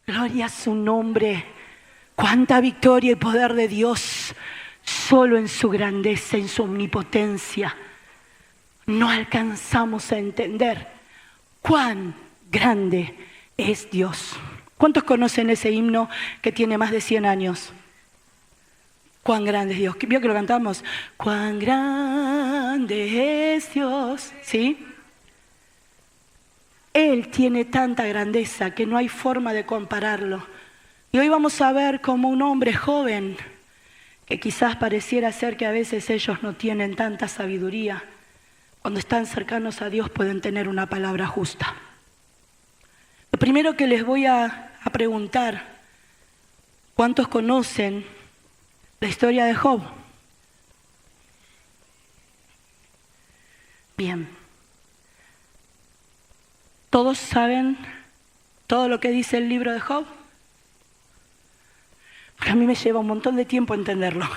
Gloria a su nombre. Cuánta victoria y poder de Dios. Solo en su grandeza, en su omnipotencia. No alcanzamos a entender cuán grande es Dios. ¿Cuántos conocen ese himno que tiene más de 100 años? Cuán grande es Dios. ¿Vio que lo cantamos? Cuán grande es Dios. ¿Sí? Él tiene tanta grandeza que no hay forma de compararlo. Y hoy vamos a ver como un hombre joven, que quizás pareciera ser que a veces ellos no tienen tanta sabiduría, cuando están cercanos a Dios pueden tener una palabra justa. Lo primero que les voy a preguntar, ¿cuántos conocen la historia de Job? Bien. ¿Todos saben todo lo que dice el libro de Job? Porque a mí me lleva un montón de tiempo entenderlo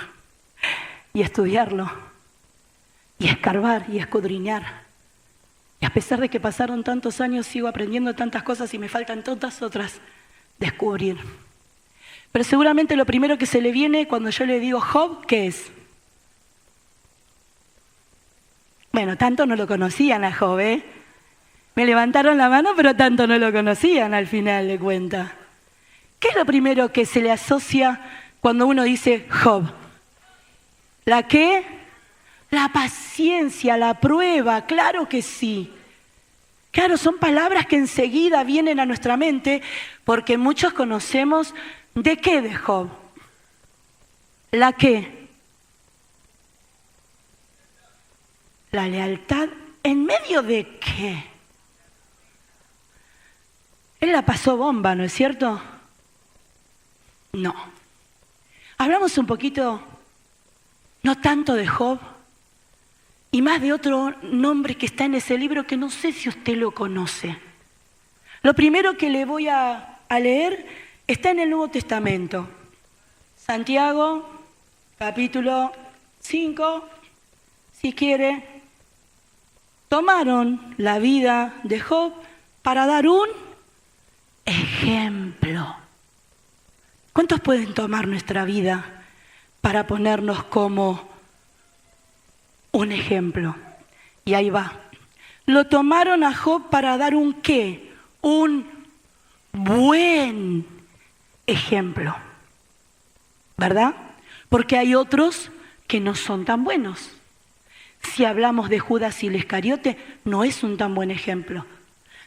y estudiarlo y escarbar y escudriñar. Y a pesar de que pasaron tantos años, sigo aprendiendo tantas cosas y me faltan tantas otras descubrir. Pero seguramente lo primero que se le viene cuando yo le digo Job, ¿qué es? Bueno, tanto no lo conocían a Job, ¿eh? Me levantaron la mano, pero tanto no lo conocían al final de cuentas. ¿Qué es lo primero que se le asocia cuando uno dice Job? ¿La qué? La paciencia, la prueba, claro que sí. Claro, son palabras que enseguida vienen a nuestra mente porque muchos conocemos ¿de qué de Job? ¿La qué? La lealtad. ¿En medio de qué? Él la pasó bomba, ¿no es cierto? No. Hablamos un poquito, no tanto de Job, y más de otro nombre que está en ese libro que no sé si usted lo conoce. Lo primero que le voy a leer está en el Nuevo Testamento. Santiago, capítulo 5, si quiere. Tomaron la vida de Job para dar un ejemplo. ¿Cuántos pueden tomar nuestra vida para ponernos como un ejemplo? Y ahí va. Lo tomaron a Job para dar un ¿qué? Un buen ejemplo. ¿Verdad? Porque hay otros que no son tan buenos. Si hablamos de Judas y el Iscariote, no es un tan buen ejemplo.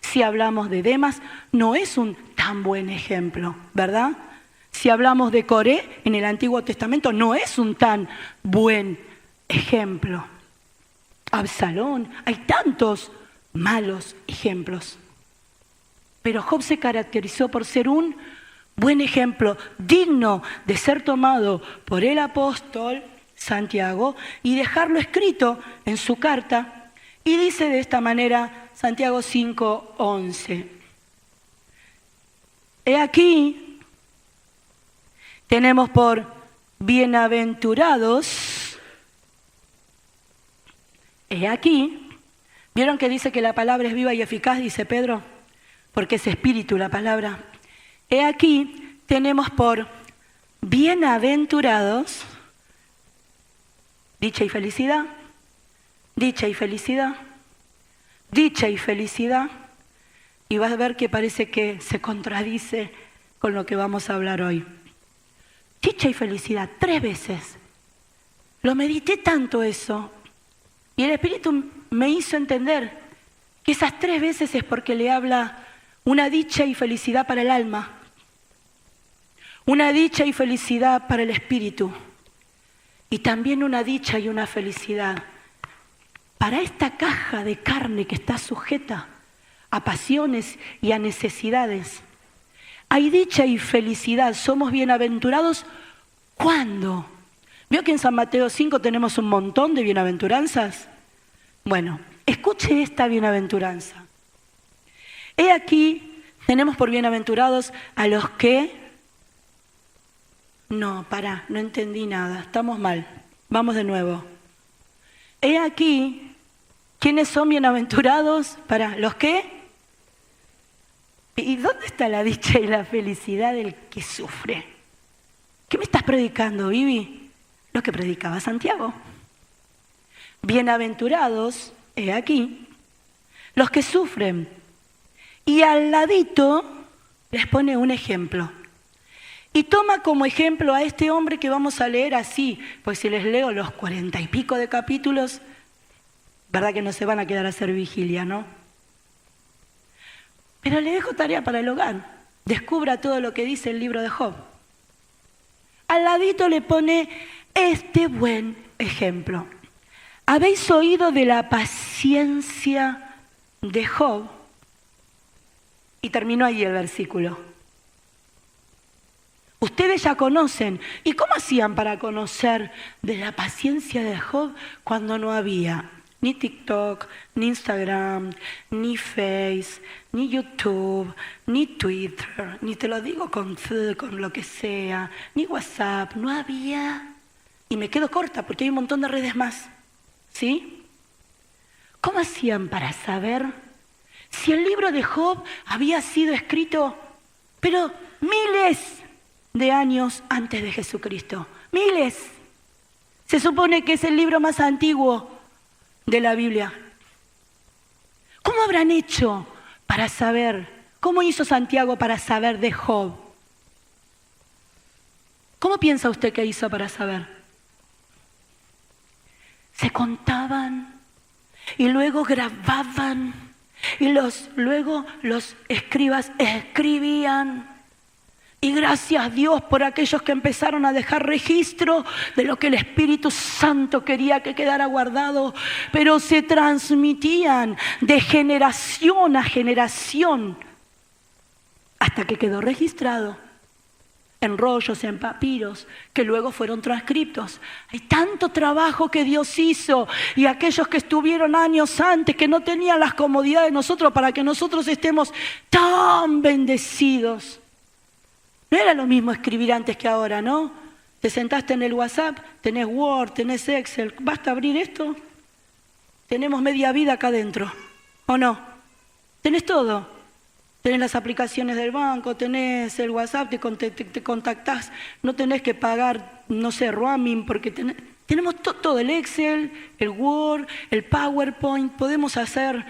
Si hablamos de Demas, no es un tan buen ejemplo, ¿verdad? Si hablamos de Coré en el Antiguo Testamento, no es un tan buen ejemplo. Absalón, hay tantos malos ejemplos. Pero Job se caracterizó por ser un buen ejemplo, digno de ser tomado por el apóstol Santiago y dejarlo escrito en su carta. Y dice de esta manera Santiago 5:11. He aquí, tenemos por bienaventurados, he aquí, ¿vieron que dice que la palabra es viva y eficaz? Dice Pedro, porque es espíritu la palabra. He aquí, tenemos por bienaventurados, dicha y felicidad, dicha y felicidad, dicha y felicidad, y vas a ver que parece que se contradice con lo que vamos a hablar hoy. Dicha y felicidad, 3 veces. Lo medité tanto eso, y el Espíritu me hizo entender que esas 3 veces es porque le habla una dicha y felicidad para el alma, una dicha y felicidad para el espíritu, y también una dicha y una felicidad para esta caja de carne que está sujeta a pasiones y a necesidades. Hay dicha y felicidad, somos bienaventurados. ¿Cuándo? ¿Vio que en San Mateo 5 tenemos un montón de bienaventuranzas? Bueno, escuche esta bienaventuranza. He aquí, tenemos por bienaventurados a los que... No entendí nada, estamos mal. Vamos de nuevo. He aquí, ¿quiénes son bienaventurados? Los que ¿Y dónde está la dicha y la felicidad del que sufre? ¿Qué me estás predicando, Vivi? Lo que predicaba Santiago. Bienaventurados, he aquí, los que sufren. Y al ladito les pone un ejemplo. Y toma como ejemplo a este hombre que vamos a leer así, pues si les leo los 40 y pico de capítulos, verdad que no se van a quedar a hacer vigilia, ¿no? Pero le dejo tarea para el hogar. Descubra todo lo que dice el libro de Job. Al ladito le pone este buen ejemplo. ¿Habéis oído de la paciencia de Job? Y terminó ahí el versículo. Ustedes ya conocen. ¿Y cómo hacían para conocer de la paciencia de Job cuando no había ni TikTok, ni Instagram, ni Face, ni YouTube, ni Twitter, ni te lo digo con lo que sea, ni WhatsApp? No había. Y me quedo corta porque hay un montón de redes más. ¿Sí? ¿Cómo hacían para saber si el libro de Job había sido escrito, pero miles de años antes de Jesucristo? Miles. Se supone que es el libro más antiguo de la Biblia. ¿Cómo habrán hecho para saber? ¿Cómo hizo Santiago para saber de Job? ¿Cómo piensa usted que hizo para saber? Se contaban y luego grababan y luego los escribas escribían. Y gracias a Dios por aquellos que empezaron a dejar registro de lo que el Espíritu Santo quería que quedara guardado, pero se transmitían de generación a generación hasta que quedó registrado en rollos, en papiros, que luego fueron transcriptos. Hay tanto trabajo que Dios hizo, y aquellos que estuvieron años antes, que no tenían las comodidades de nosotros para que nosotros estemos tan bendecidos. No era lo mismo escribir antes que ahora, ¿no? Te sentaste en el WhatsApp, tenés Word, tenés Excel, ¿basta abrir esto? Tenemos media vida acá adentro, ¿o no? Tenés todo. Tenés las aplicaciones del banco, tenés el WhatsApp, te contactás, no tenés que pagar, no sé, roaming, porque tenemos todo, el Excel, el Word, el PowerPoint, podemos hacer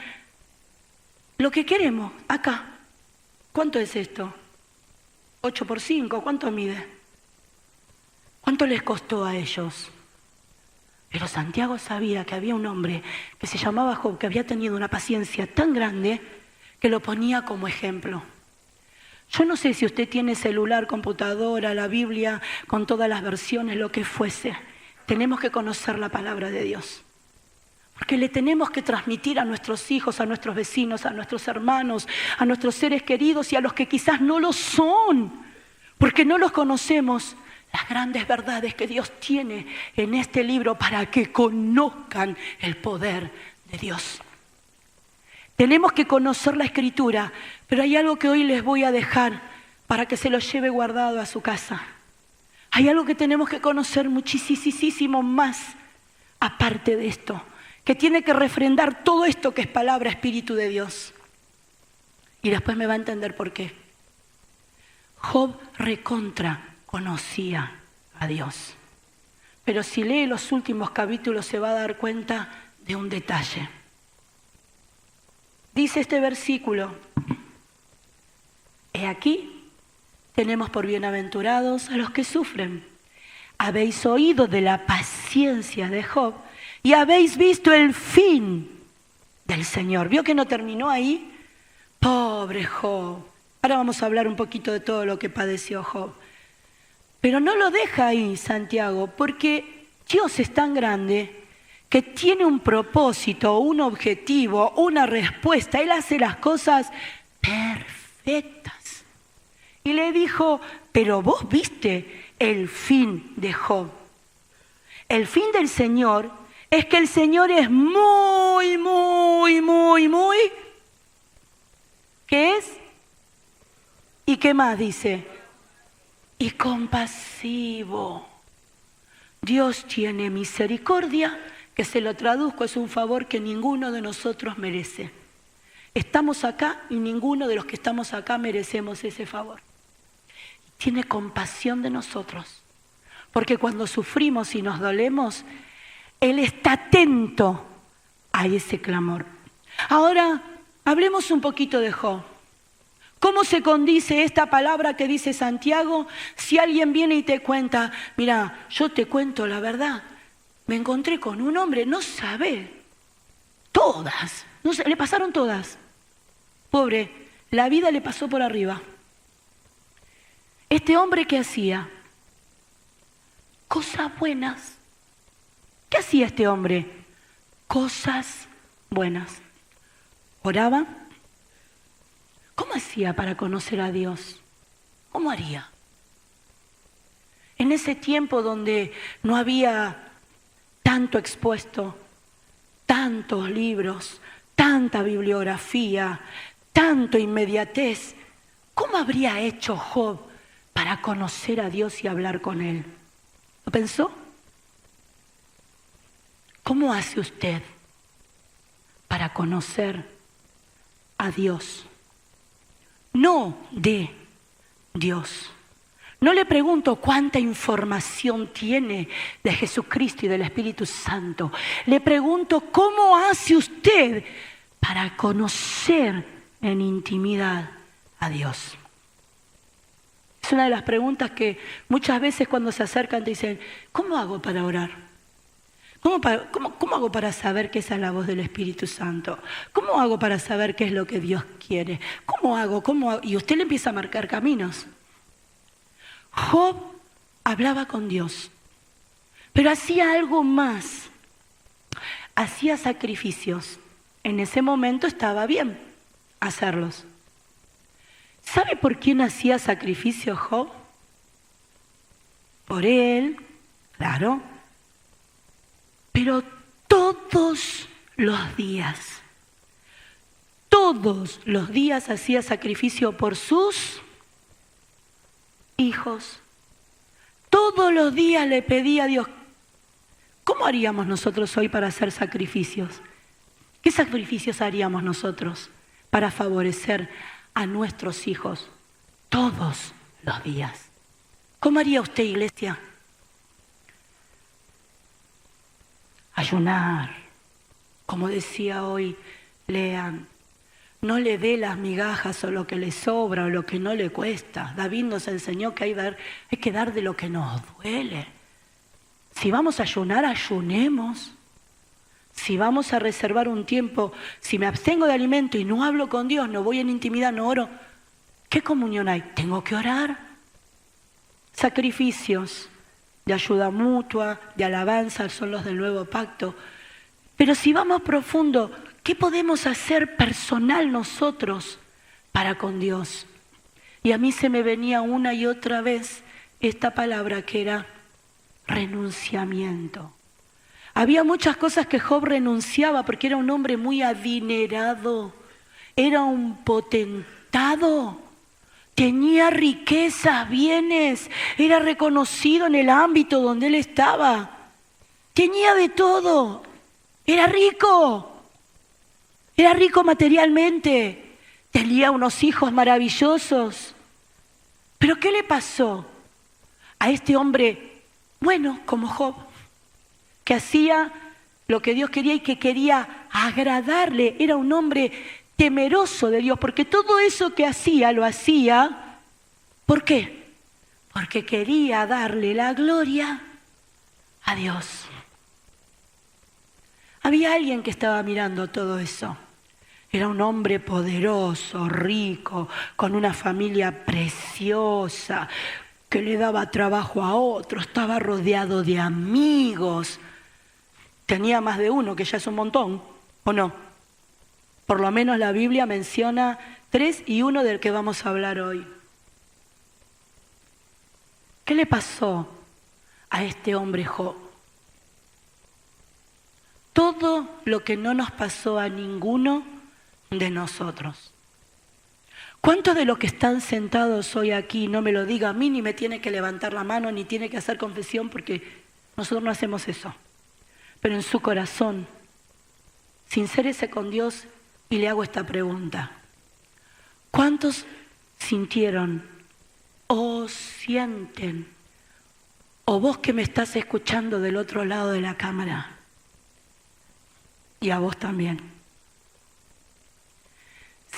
lo que queremos acá. ¿Cuánto es esto? 8x5, ¿cuánto mide? ¿Cuánto les costó a ellos? Pero Santiago sabía que había un hombre que se llamaba Job, que había tenido una paciencia tan grande que lo ponía como ejemplo. Yo no sé si usted tiene celular, computadora, la Biblia, con todas las versiones, lo que fuese. Tenemos que conocer la palabra de Dios. Porque le tenemos que transmitir a nuestros hijos, a nuestros vecinos, a nuestros hermanos, a nuestros seres queridos y a los que quizás no lo son, porque no los conocemos, las grandes verdades que Dios tiene en este libro para que conozcan el poder de Dios. Tenemos que conocer la Escritura, pero hay algo que hoy les voy a dejar para que se lo lleve guardado a su casa. Hay algo que tenemos que conocer muchísimo más aparte de esto, que tiene que refrendar todo esto que es palabra, Espíritu de Dios. Y después me va a entender por qué. Job recontra conocía a Dios. Pero si lee los últimos capítulos se va a dar cuenta de un detalle. Dice este versículo: he aquí, tenemos por bienaventurados a los que sufren. Habéis oído de la paciencia de Job y habéis visto el fin del Señor. ¿Vio que no terminó ahí? Pobre Job. Ahora vamos a hablar un poquito de todo lo que padeció Job. Pero no lo deja ahí Santiago, porque Dios es tan grande que tiene un propósito, un objetivo, una respuesta. Él hace las cosas perfectas. Y le dijo: pero vos viste el fin de Job. El fin del Señor es que el Señor es muy, ¿qué es? ¿Y qué más dice? Y compasivo. Dios tiene misericordia, que se lo traduzco, es un favor que ninguno de nosotros merece. Estamos acá y ninguno de los que estamos acá merecemos ese favor. Tiene compasión de nosotros, porque cuando sufrimos y nos dolemos, Él está atento a ese clamor. Ahora, hablemos un poquito de Job. ¿Cómo se condice esta palabra que dice Santiago? Si alguien viene y te cuenta, mira, yo te cuento la verdad, me encontré con un hombre, no sabe, todas, no sé, le pasaron todas. Pobre, la vida le pasó por arriba. Este hombre, ¿qué hacía? Cosas buenas. ¿Qué hacía este hombre? Cosas buenas. Oraba. ¿Cómo hacía para conocer a Dios? ¿Cómo haría? En ese tiempo donde no había tanto expuesto, tantos libros, tanta bibliografía, tanto inmediatez, ¿cómo habría hecho Job para conocer a Dios y hablar con Él? ¿Lo pensó? ¿Cómo hace usted para conocer a Dios? No de Dios. No le pregunto cuánta información tiene de Jesucristo y del Espíritu Santo. Le pregunto cómo hace usted para conocer en intimidad a Dios. Es una de las preguntas que muchas veces cuando se acercan te dicen, ¿cómo hago para orar? ¿Cómo hago para saber qué es la voz del Espíritu Santo? ¿Cómo hago para saber qué es lo que Dios quiere? ¿Cómo hago? Y usted le empieza a marcar caminos. Job hablaba con Dios, pero hacía algo más. Hacía sacrificios. En ese momento estaba bien hacerlos. ¿Sabe por quién hacía sacrificios Job? Por él, claro. Pero todos los días hacía sacrificio por sus hijos. Todos los días le pedía a Dios. ¿Cómo haríamos nosotros hoy para hacer sacrificios? ¿Qué sacrificios haríamos nosotros para favorecer a nuestros hijos todos los días? ¿Cómo haría usted, iglesia? Ayunar, como decía hoy Lean, no le dé las migajas o lo que le sobra o lo que no le cuesta. David nos enseñó que hay que dar de lo que nos duele. Si vamos a ayunar, ayunemos. Si vamos a reservar un tiempo, si me abstengo de alimento y no hablo con Dios, no voy en intimidad, no oro, ¿qué comunión hay? Tengo que orar. Sacrificios de ayuda mutua, de alabanza, son los del nuevo pacto. Pero si vamos profundo, ¿qué podemos hacer personal nosotros para con Dios? Y a mí se me venía una y otra vez esta palabra que era renunciamiento. Había muchas cosas que Job renunciaba porque era un hombre muy adinerado, era un potentado. Tenía riquezas, bienes, era reconocido en el ámbito donde él estaba. Tenía de todo, era rico materialmente, tenía unos hijos maravillosos. ¿Pero qué le pasó a este hombre bueno como Job? Que hacía lo que Dios quería y que quería agradarle, era un hombre temeroso de Dios, porque todo eso que hacía, lo hacía, ¿por qué? Porque quería darle la gloria a Dios. Había alguien que estaba mirando todo eso. Era un hombre poderoso, rico, con una familia preciosa, que le daba trabajo a otro, estaba rodeado de amigos. Tenía más de uno, que ya es un montón, ¿o no? Por lo menos la Biblia menciona 3 y uno del que vamos a hablar hoy. ¿Qué le pasó a este hombre Job? Todo lo que no nos pasó a ninguno de nosotros. ¿Cuántos de los que están sentados hoy aquí, no me lo diga a mí, ni me tiene que levantar la mano, ni tiene que hacer confesión, porque nosotros no hacemos eso? Pero en su corazón, sincérese con Dios y le hago esta pregunta. ¿Cuántos sintieron o sienten, o vos que me estás escuchando del otro lado de la cámara, y a vos también,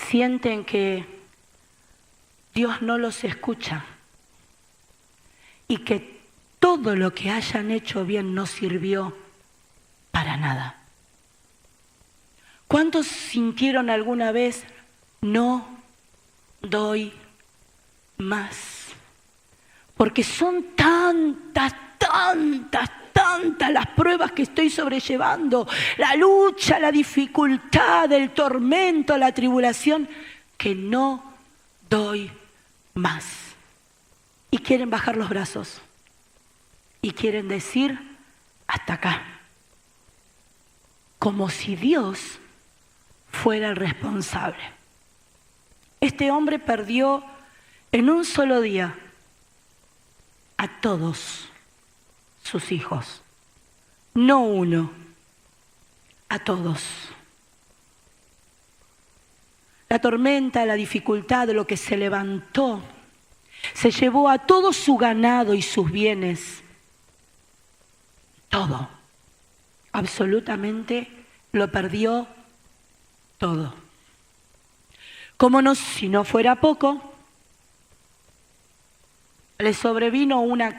sienten que Dios no los escucha y que todo lo que hayan hecho bien no sirvió para nada? ¿Cuántos sintieron alguna vez, no doy más? Porque son tantas las pruebas que estoy sobrellevando, la lucha, la dificultad, el tormento, la tribulación, que no doy más. Y quieren bajar los brazos. Y quieren decir, hasta acá. Como si Dios fuera el responsable. Este hombre perdió en un solo día a todos sus hijos. No uno, a todos. La tormenta, la dificultad de lo que se levantó, se llevó a todo su ganado y sus bienes. Todo. Absolutamente lo perdió todo. Como no, si no fuera poco, le sobrevino una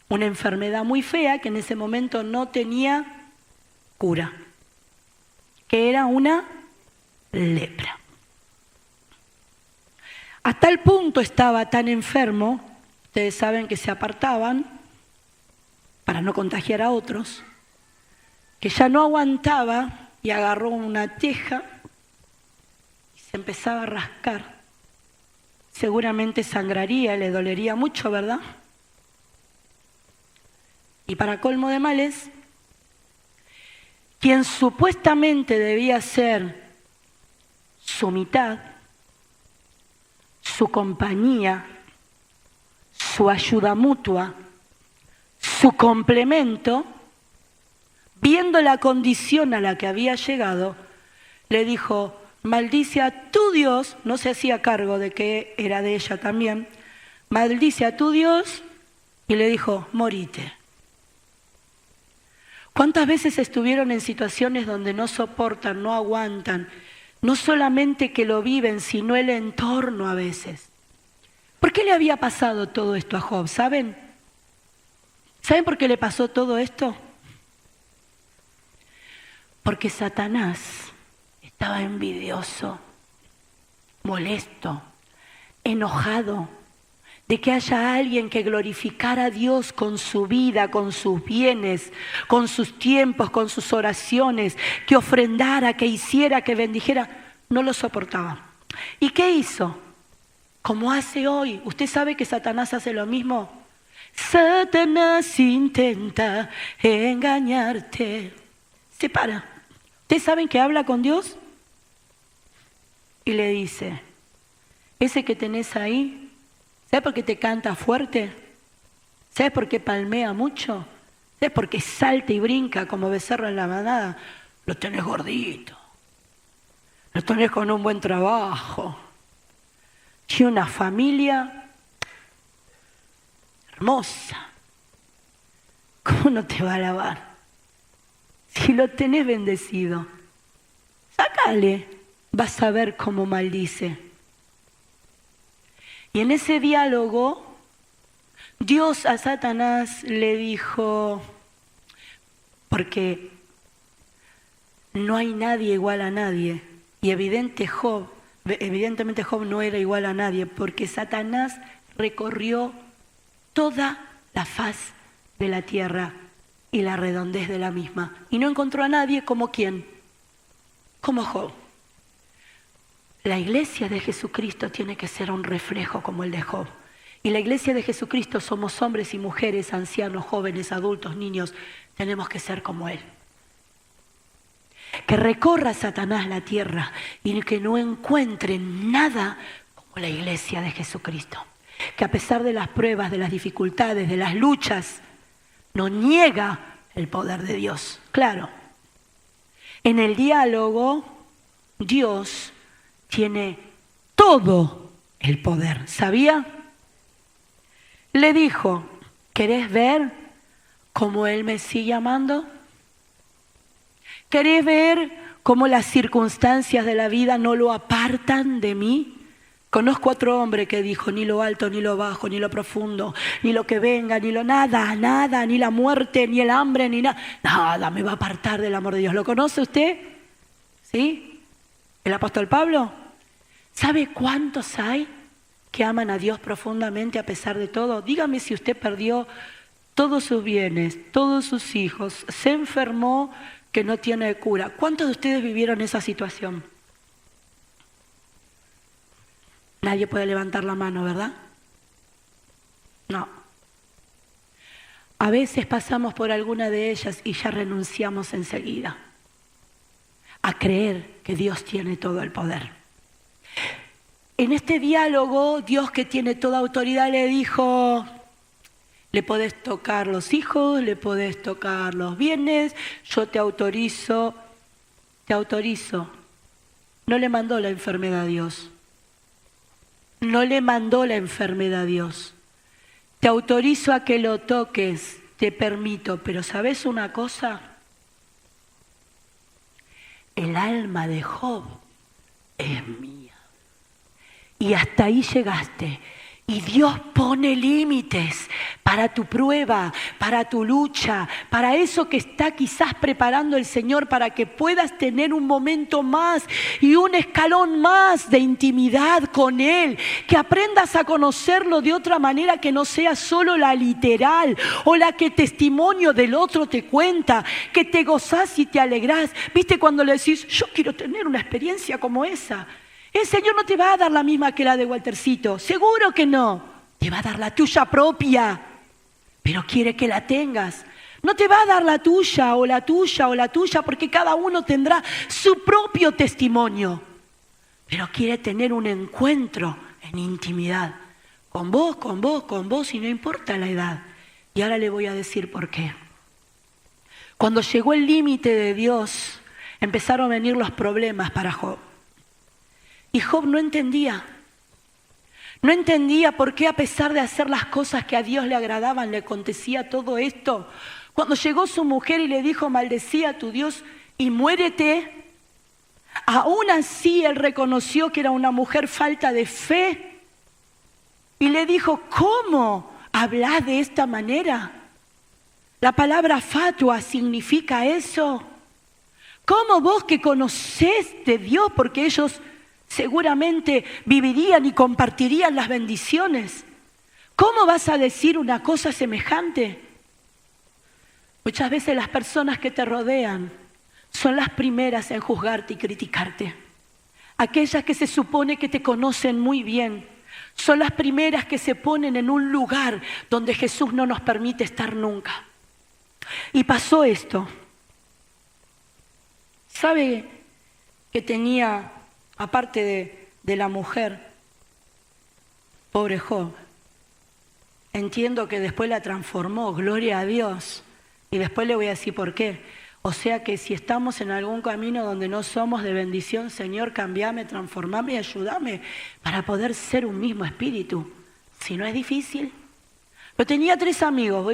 enfermedad muy fea que en ese momento no tenía cura, que era una lepra. A tal punto estaba tan enfermo, ustedes saben que se apartaban para no contagiar a otros, que ya no aguantaba y agarró una teja y se empezaba a rascar. Seguramente sangraría, le dolería mucho, ¿verdad? Y para colmo de males, quien supuestamente debía ser su mitad, su compañía, su ayuda mutua, su complemento, viendo la condición a la que había llegado, le dijo, maldice a tu Dios, no se hacía cargo de que era de ella también, maldice a tu Dios, y le dijo, morite. ¿Cuántas veces estuvieron en situaciones donde no soportan, no aguantan, no solamente que lo viven, sino el entorno a veces? ¿Por qué le había pasado todo esto a Job? ¿Saben? ¿Saben por qué le pasó todo esto? Porque Satanás estaba envidioso, molesto, enojado de que haya alguien que glorificara a Dios con su vida, con sus bienes, con sus tiempos, con sus oraciones, que ofrendara, que hiciera, que bendijera. No lo soportaba. ¿Y qué hizo? Como hace hoy. ¿Usted sabe que Satanás hace lo mismo? Satanás intenta engañarte. Se para. ¿Ustedes saben que habla con Dios? Y le dice, ese que tenés ahí, ¿sabes por qué te canta fuerte? ¿Sabes por qué palmea mucho? ¿Sabes por qué salta y brinca como becerro en la manada? Lo tenés gordito. Lo tenés con un buen trabajo. Y una familia hermosa. ¿Cómo no te va a alabar? Si lo tenés bendecido, sácale, vas a ver cómo maldice. Y en ese diálogo, Dios a Satanás le dijo, porque no hay nadie igual a nadie, y evidentemente Job no era igual a nadie, porque Satanás recorrió toda la faz de la tierra y la redondez de la misma, y no encontró a nadie como ¿quién? Como Job. La iglesia de Jesucristo tiene que ser un reflejo como el de Job. Y la iglesia de Jesucristo somos hombres y mujeres, ancianos, jóvenes, adultos, niños. Tenemos que ser como Él. Que recorra Satanás la tierra y que no encuentre nada como la iglesia de Jesucristo. Que a pesar de las pruebas, de las dificultades, de las luchas, no niega el poder de Dios. Claro, En el diálogo, Dios tiene todo el poder. ¿Sabía? Le dijo, ¿querés ver cómo Él me sigue amando? ¿Querés ver cómo las circunstancias de la vida no lo apartan de mí? Conozco otro hombre que dijo, ni lo alto, ni lo bajo, ni lo profundo, ni lo que venga, ni lo nada, nada, ni la muerte, ni el hambre, ni nada. Nada me va a apartar del amor de Dios. ¿Lo conoce usted? ¿Sí? ¿El apóstol Pablo? ¿Sabe cuántos hay que aman a Dios profundamente a pesar de todo? Dígame si usted perdió todos sus bienes, todos sus hijos, se enfermó que no tiene cura. ¿Cuántos de ustedes vivieron esa situación? Nadie puede levantar la mano, ¿verdad? No. A veces pasamos por alguna de ellas y ya renunciamos enseguida a creer que Dios tiene todo el poder. En este diálogo, Dios, que tiene toda autoridad, le dijo, le podés tocar los hijos, le podés tocar los bienes, yo te autorizo. No le mandó la enfermedad a Dios. No le mandó la enfermedad a Dios. Te autorizo a que lo toques, te permito, pero ¿sabes una cosa? El alma de Job es mía. Y hasta ahí llegaste. Y Dios pone límites para tu prueba, para tu lucha, para eso que está quizás preparando el Señor para que puedas tener un momento más y un escalón más de intimidad con Él, que aprendas a conocerlo de otra manera que no sea solo la literal o la que testimonio del otro te cuenta, que te gozás y te alegrás. ¿Viste cuando le decís, yo quiero tener una experiencia como esa? El Señor no te va a dar la misma que la de Waltercito, seguro que no. Te va a dar la tuya propia, pero quiere que la tengas. No te va a dar la tuya o la tuya o la tuya, porque cada uno tendrá su propio testimonio. Pero quiere tener un encuentro en intimidad, con vos, y no importa la edad. Y ahora le voy a decir por qué. Cuando llegó el límite de Dios, empezaron a venir los problemas para Job. Y Job no entendía por qué, a pesar de hacer las cosas que a Dios le agradaban, le acontecía todo esto. Cuando llegó su mujer y le dijo, maldecí a tu Dios y muérete, aún así él reconoció que era una mujer falta de fe. Y le dijo, ¿cómo hablas de esta manera? La palabra fatua significa eso. ¿Cómo vos, que conocés de Dios, porque ellos seguramente vivirían y compartirían las bendiciones, cómo vas a decir una cosa semejante? Muchas veces las personas que te rodean son las primeras en juzgarte y criticarte. Aquellas que se supone que te conocen muy bien son las primeras que se ponen en un lugar donde Jesús no nos permite estar nunca. Y pasó esto. ¿Sabe que tenía, aparte de la mujer, pobre Job? Entiendo que después la transformó, gloria a Dios. Y después le voy a decir por qué. O sea que si estamos en algún camino donde no somos de bendición, Señor, cambiame, transformame y ayúdame para poder ser un mismo espíritu. Si no es difícil. Pero tenía 3 amigos.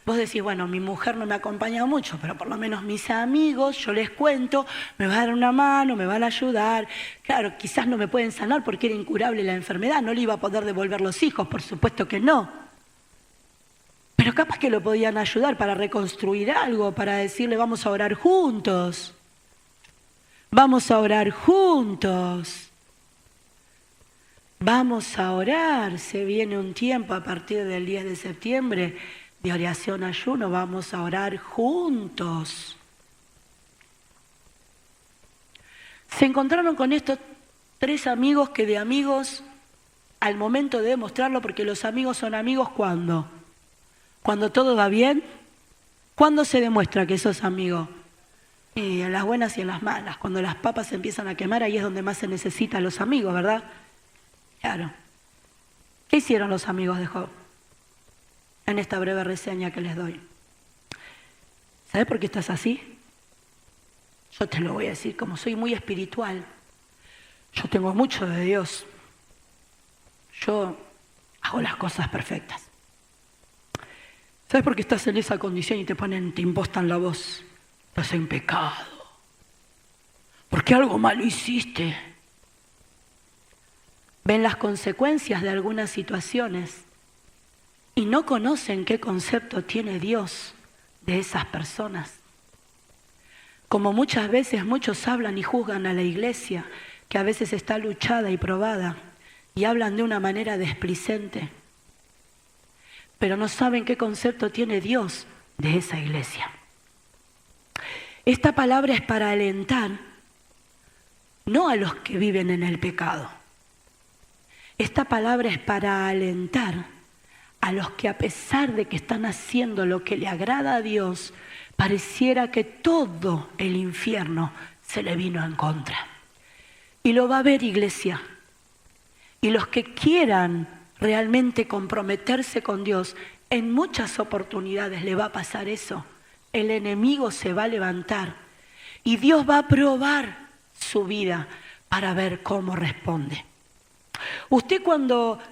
Vos decís, bueno, mi mujer no me ha acompañado mucho, pero por lo menos mis amigos, yo les cuento, me va a dar una mano, me van a ayudar. Claro, quizás no me pueden sanar porque era incurable la enfermedad, no le iba a poder devolver los hijos, por supuesto que no. Pero capaz que lo podían ayudar para reconstruir algo, para decirle, vamos a orar juntos. Vamos a orar juntos. Vamos a orar. Se viene un tiempo a partir del 10 de septiembre de oración ayuno. Vamos a orar juntos. Se encontraron con estos 3 amigos que de amigos, al momento de demostrarlo, porque los amigos son amigos ¿cuándo? Cuando todo va bien. ¿Cuándo se demuestra que sos amigo? En las buenas y en las malas. Cuando las papas se empiezan a quemar, ahí es donde más se necesitan los amigos, ¿verdad? Claro. ¿Qué hicieron los amigos de Job? En esta breve reseña que les doy. ¿Sabes por qué estás así? Yo te lo voy a decir, como soy muy espiritual, yo tengo mucho de Dios. Yo hago las cosas perfectas. ¿Sabes por qué estás en esa condición y te impostan la voz? Estás en pecado. Porque algo malo hiciste. Ven las consecuencias de algunas situaciones y no conocen qué concepto tiene Dios de esas personas. Como muchas veces muchos hablan y juzgan a la iglesia, que a veces está luchada y probada, y hablan de una manera desplicente, pero no saben qué concepto tiene Dios de esa iglesia. Esta palabra es para alentar, no a los que viven en el pecado. Esta palabra es para alentar a los que, a pesar de que están haciendo lo que le agrada a Dios, pareciera que todo el infierno se le vino en contra. Y lo va a ver, iglesia. Y los que quieran realmente comprometerse con Dios, en muchas oportunidades le va a pasar eso. El enemigo se va a levantar y Dios va a probar su vida para ver cómo responde. Usted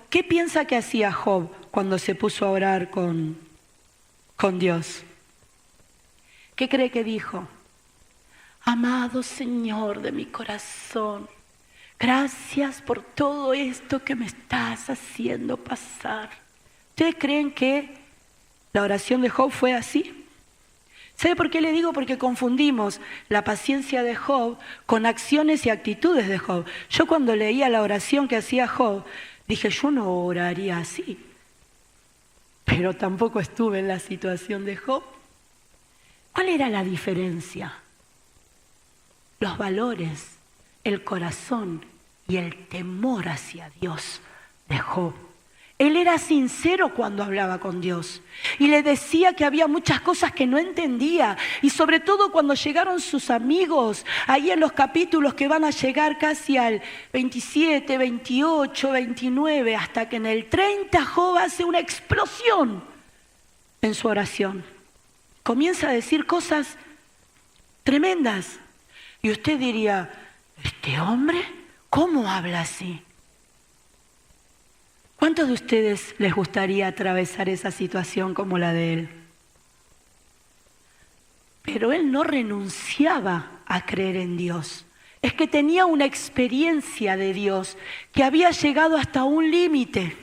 ¿qué piensa que hacía Job cuando se puso a orar con Dios? ¿Qué cree que dijo? Amado Señor de mi corazón, gracias por todo esto que me estás haciendo pasar. ¿Ustedes creen que la oración de Job fue así? ¿Sabe por qué le digo? Porque confundimos la paciencia de Job con acciones y actitudes de Job. Yo cuando leía la oración que hacía Job, dije, yo no oraría así. Pero tampoco estuve en la situación de Job. ¿Cuál era la diferencia? Los valores, el corazón y el temor hacia Dios de Job. Él era sincero cuando hablaba con Dios y le decía que había muchas cosas que no entendía, y sobre todo cuando llegaron sus amigos, ahí en los capítulos que van a llegar casi al 27, 28, 29, hasta que en el 30 Job hace una explosión en su oración. Comienza a decir cosas tremendas y usted diría, ¿este hombre cómo habla así? ¿Cuántos de ustedes les gustaría atravesar esa situación como la de él? Pero él no renunciaba a creer en Dios. Es que tenía una experiencia de Dios que había llegado hasta un límite.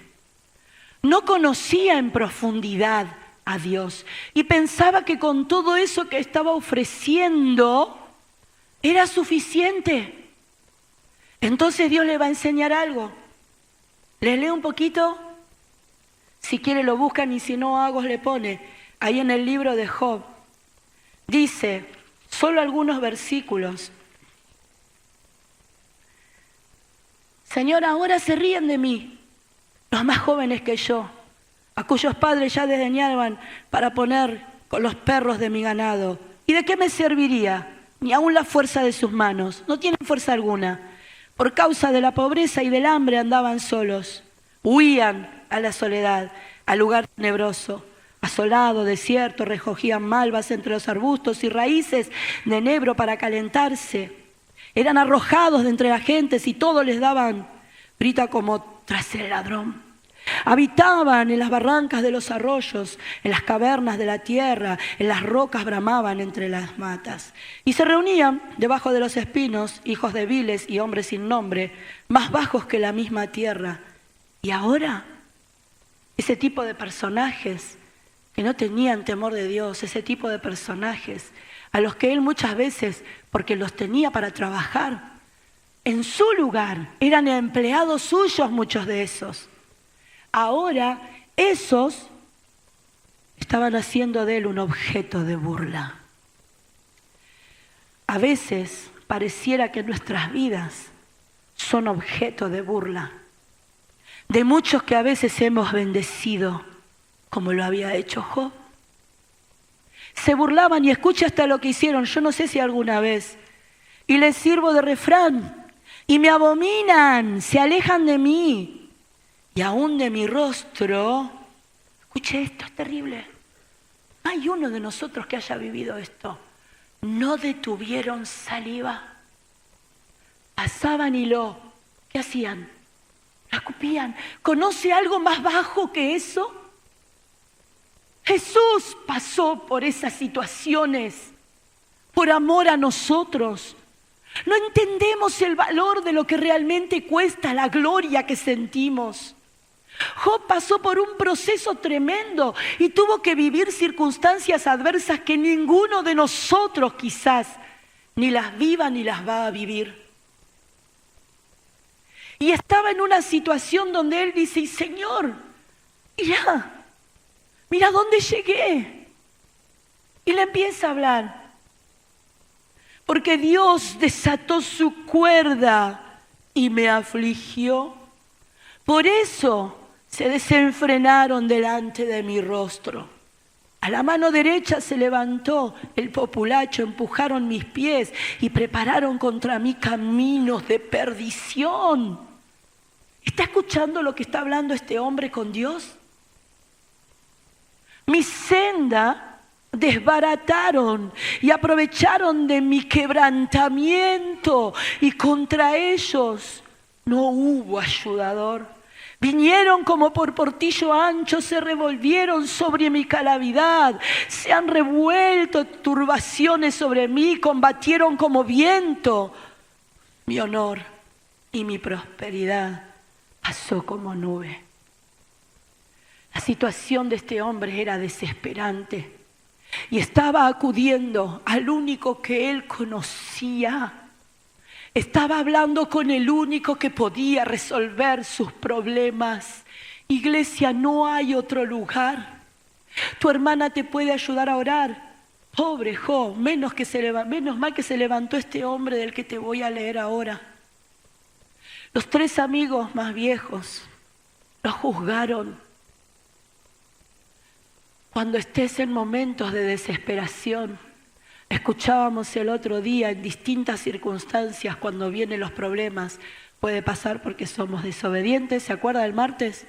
No conocía en profundidad a Dios y pensaba que con todo eso que estaba ofreciendo era suficiente. Entonces Dios le va a enseñar algo. ¿Les leo un poquito? Si quiere lo buscan y si no, Agos le pone. Ahí en el libro de Job. Dice, solo algunos versículos. Señor, ahora se ríen de mí, los más jóvenes que yo, a cuyos padres ya desdeñaban para poner con los perros de mi ganado. ¿Y de qué me serviría? Ni aun la fuerza de sus manos. No tienen fuerza alguna. Por causa de la pobreza y del hambre andaban solos, huían a la soledad, al lugar tenebroso, asolado, desierto, recogían malvas entre los arbustos y raíces de enebro para calentarse. Eran arrojados de entre las gentes y todos les daban grita como tras el ladrón. Habitaban en las barrancas de los arroyos, en las cavernas de la tierra, en las rocas bramaban entre las matas. Y se reunían debajo de los espinos, hijos de viles y hombres sin nombre, más bajos que la misma tierra. Y ahora, ese tipo de personajes que no tenían temor de Dios, ese tipo de personajes a los que él muchas veces, porque los tenía para trabajar, en su lugar, eran empleados suyos muchos de esos. Ahora esos estaban haciendo de él un objeto de burla. A veces pareciera que nuestras vidas son objeto de burla, de muchos que a veces hemos bendecido, como lo había hecho Job. Se burlaban y escucha hasta lo que hicieron, yo no sé si alguna vez, y les sirvo de refrán, y me abominan, se alejan de mí. Y aún de mi rostro, escuche esto, es terrible. No hay uno de nosotros que haya vivido esto. no detuvieron saliva. Pasaban y ¿qué hacían? Lo escupían. ¿Conoce algo más bajo que eso? Jesús pasó por esas situaciones por amor a nosotros. No entendemos el valor de lo que realmente cuesta la gloria que sentimos. Job pasó por un proceso tremendo y tuvo que vivir circunstancias adversas que ninguno de nosotros quizás ni las viva ni las va a vivir. Y estaba en una situación donde él dice, Señor, mira dónde llegué. Y le empieza a hablar. Porque Dios desató su cuerda y me afligió. Por eso se desenfrenaron delante de mi rostro. A la mano derecha se levantó el populacho, empujaron mis pies y prepararon contra mí caminos de perdición. ¿Está escuchando lo que está hablando este hombre con Dios? Mi senda desbarataron y aprovecharon de mi quebrantamiento y contra ellos no hubo ayudador. Vinieron como por portillo ancho, se revolvieron sobre mi calamidad, se han revuelto turbaciones sobre mí, combatieron como viento. Mi honor y mi prosperidad pasó como nube. La situación de este hombre era desesperante y estaba acudiendo al único que él conocía. Estaba hablando con el único que podía resolver sus problemas. Iglesia, no hay otro lugar. Tu hermana te puede ayudar a orar. Pobre Job, menos mal que se levantó este hombre del que te voy a leer ahora. Los 3 amigos más viejos lo juzgaron. Cuando estés en momentos de desesperación, escuchábamos el otro día en distintas circunstancias cuando vienen los problemas, puede pasar porque somos desobedientes, ¿se acuerda del martes?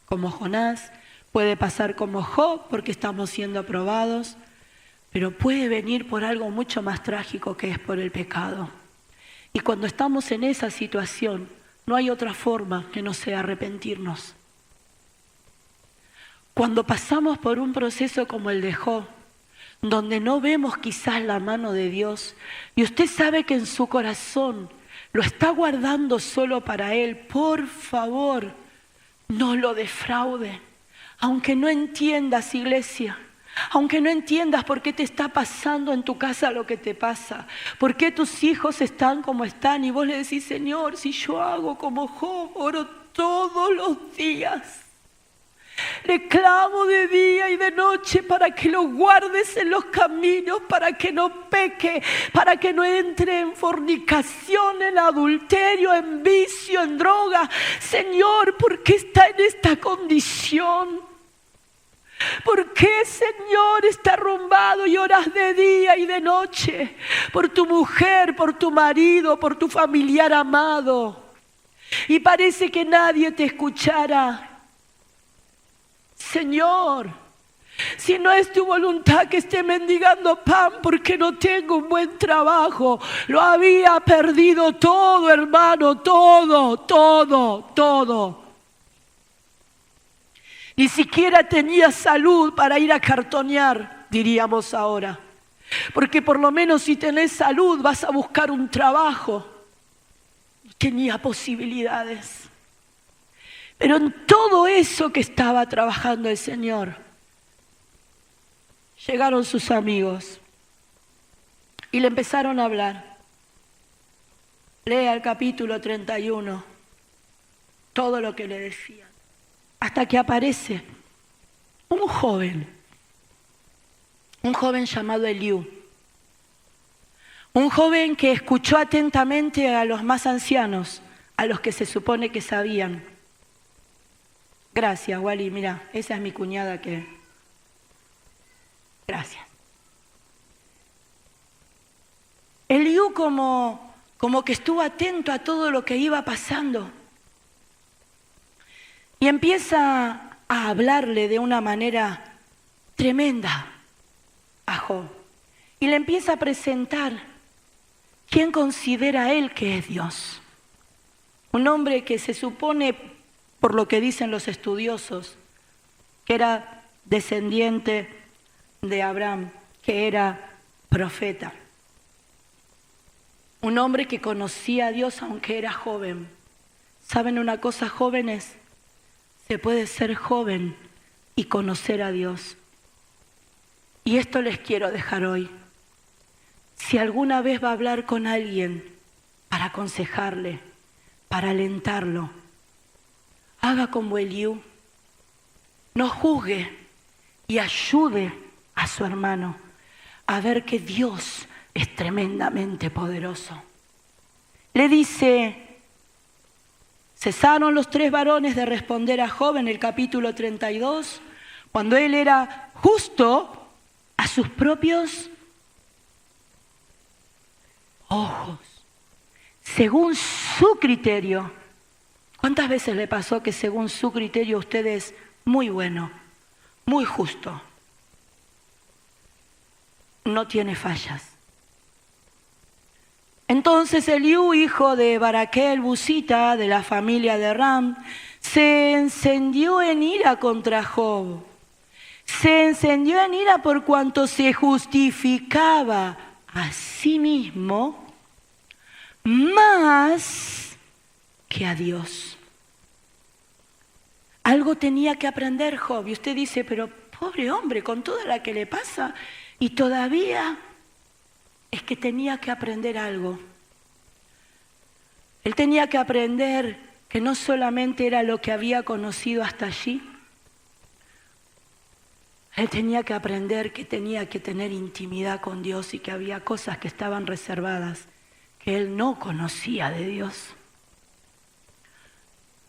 Como Jonás, puede pasar como Job porque estamos siendo aprobados, pero puede venir por algo mucho más trágico que es por el pecado. Y cuando estamos en esa situación, no hay otra forma que no sea arrepentirnos. Cuando pasamos por un proceso como el de Job, donde no vemos quizás la mano de Dios, y usted sabe que en su corazón lo está guardando solo para Él, por favor, no lo defraude. Aunque no entiendas, iglesia, aunque no entiendas por qué te está pasando en tu casa lo que te pasa, por qué tus hijos están como están, y vos le decís, Señor, si yo hago como Job, oro todos los días. Le clamo de día y de noche para que lo guardes en los caminos, para que no peque, para que no entre en fornicación, en adulterio, en vicio, en droga. Señor, ¿por qué está en esta condición? ¿Por qué, Señor, está arrumbado y oras de día y de noche? Por tu mujer, por tu marido, por tu familiar amado. Y parece que nadie te escuchara. Señor, si no es tu voluntad que esté mendigando pan porque no tengo un buen trabajo, lo había perdido todo, hermano, todo. Ni siquiera tenía salud para ir a cartonear, diríamos ahora. Porque por lo menos si tenés salud vas a buscar un trabajo. Tenía posibilidades. Pero en todo eso que estaba trabajando el Señor, llegaron sus amigos y le empezaron a hablar. Lea el capítulo 31, todo lo que le decían. Hasta que aparece un joven llamado Eliú. Un joven que escuchó atentamente a los más ancianos, a los que se supone que sabían. Gracias, Wally, mira, esa es mi cuñada que... Gracias. Eliú como que estuvo atento a todo lo que iba pasando. Y empieza a hablarle de una manera tremenda a Job. y le empieza a presentar quién considera él que es Dios. Un hombre que se supone, por lo que dicen los estudiosos, que era descendiente de Abraham, que era profeta. Un hombre que conocía a Dios aunque era joven. ¿Saben una cosa, jóvenes? Se puede ser joven y conocer a Dios. Y esto les quiero dejar hoy. Si alguna vez va a hablar con alguien para aconsejarle, para alentarlo, haga como Eliú. No juzgue y ayude a su hermano a ver que Dios es tremendamente poderoso. Le dice, cesaron los 3 varones de responder a Job en el capítulo 32, cuando él era justo a sus propios ojos, según su criterio. ¿Cuántas veces le pasó que según su criterio usted es muy bueno, muy justo? No tiene fallas. Entonces Eliú, hijo de Baraquel Busita, de la familia de Ram, se encendió en ira contra Job. Se encendió en ira por cuanto se justificaba a sí mismo más que a Dios. Algo tenía que aprender Job. Y usted dice, pero pobre hombre, con toda la que le pasa, y todavía es que tenía que aprender algo. Él tenía que aprender que no solamente era lo que había conocido hasta allí, él tenía que aprender que tenía que tener intimidad con Dios y que había cosas que estaban reservadas, que él no conocía de Dios.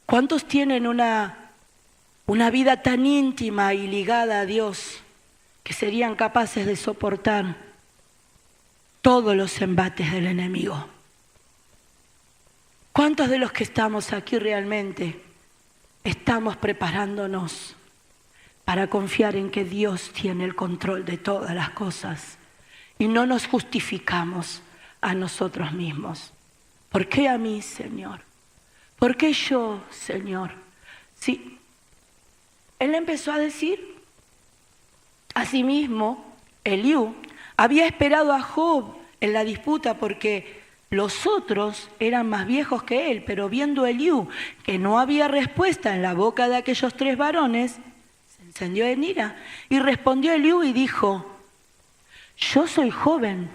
¿Cuántos tienen una vida tan íntima y ligada a Dios que serían capaces de soportar todos los embates del enemigo? ¿Cuántos de los que estamos aquí realmente estamos preparándonos para confiar en que Dios tiene el control de todas las cosas y no nos justificamos a nosotros mismos? ¿Por qué a mí, Señor? ¿Por qué yo, Señor? Sí, él empezó a decir, asimismo, Eliú había esperado a Job en la disputa porque los otros eran más viejos que él, pero viendo Eliú que no había respuesta en la boca de aquellos 3 varones, se encendió en ira. Y respondió Eliú y dijo, yo soy joven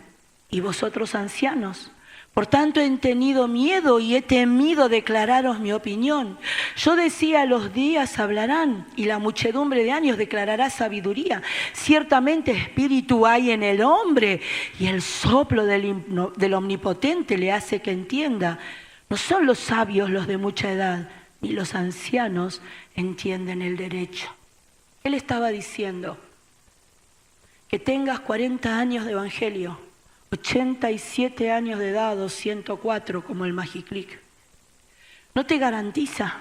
y vosotros ancianos. Por tanto he tenido miedo y he temido declararos mi opinión. Yo decía, los días hablarán y la muchedumbre de años declarará sabiduría. Ciertamente espíritu hay en el hombre y el soplo del Omnipotente le hace que entienda. No son los sabios los de mucha edad, ni los ancianos entienden el derecho. Él estaba diciendo que tengas 40 años de evangelio, 87 años de edad o 104 como el Magiclick, no te garantiza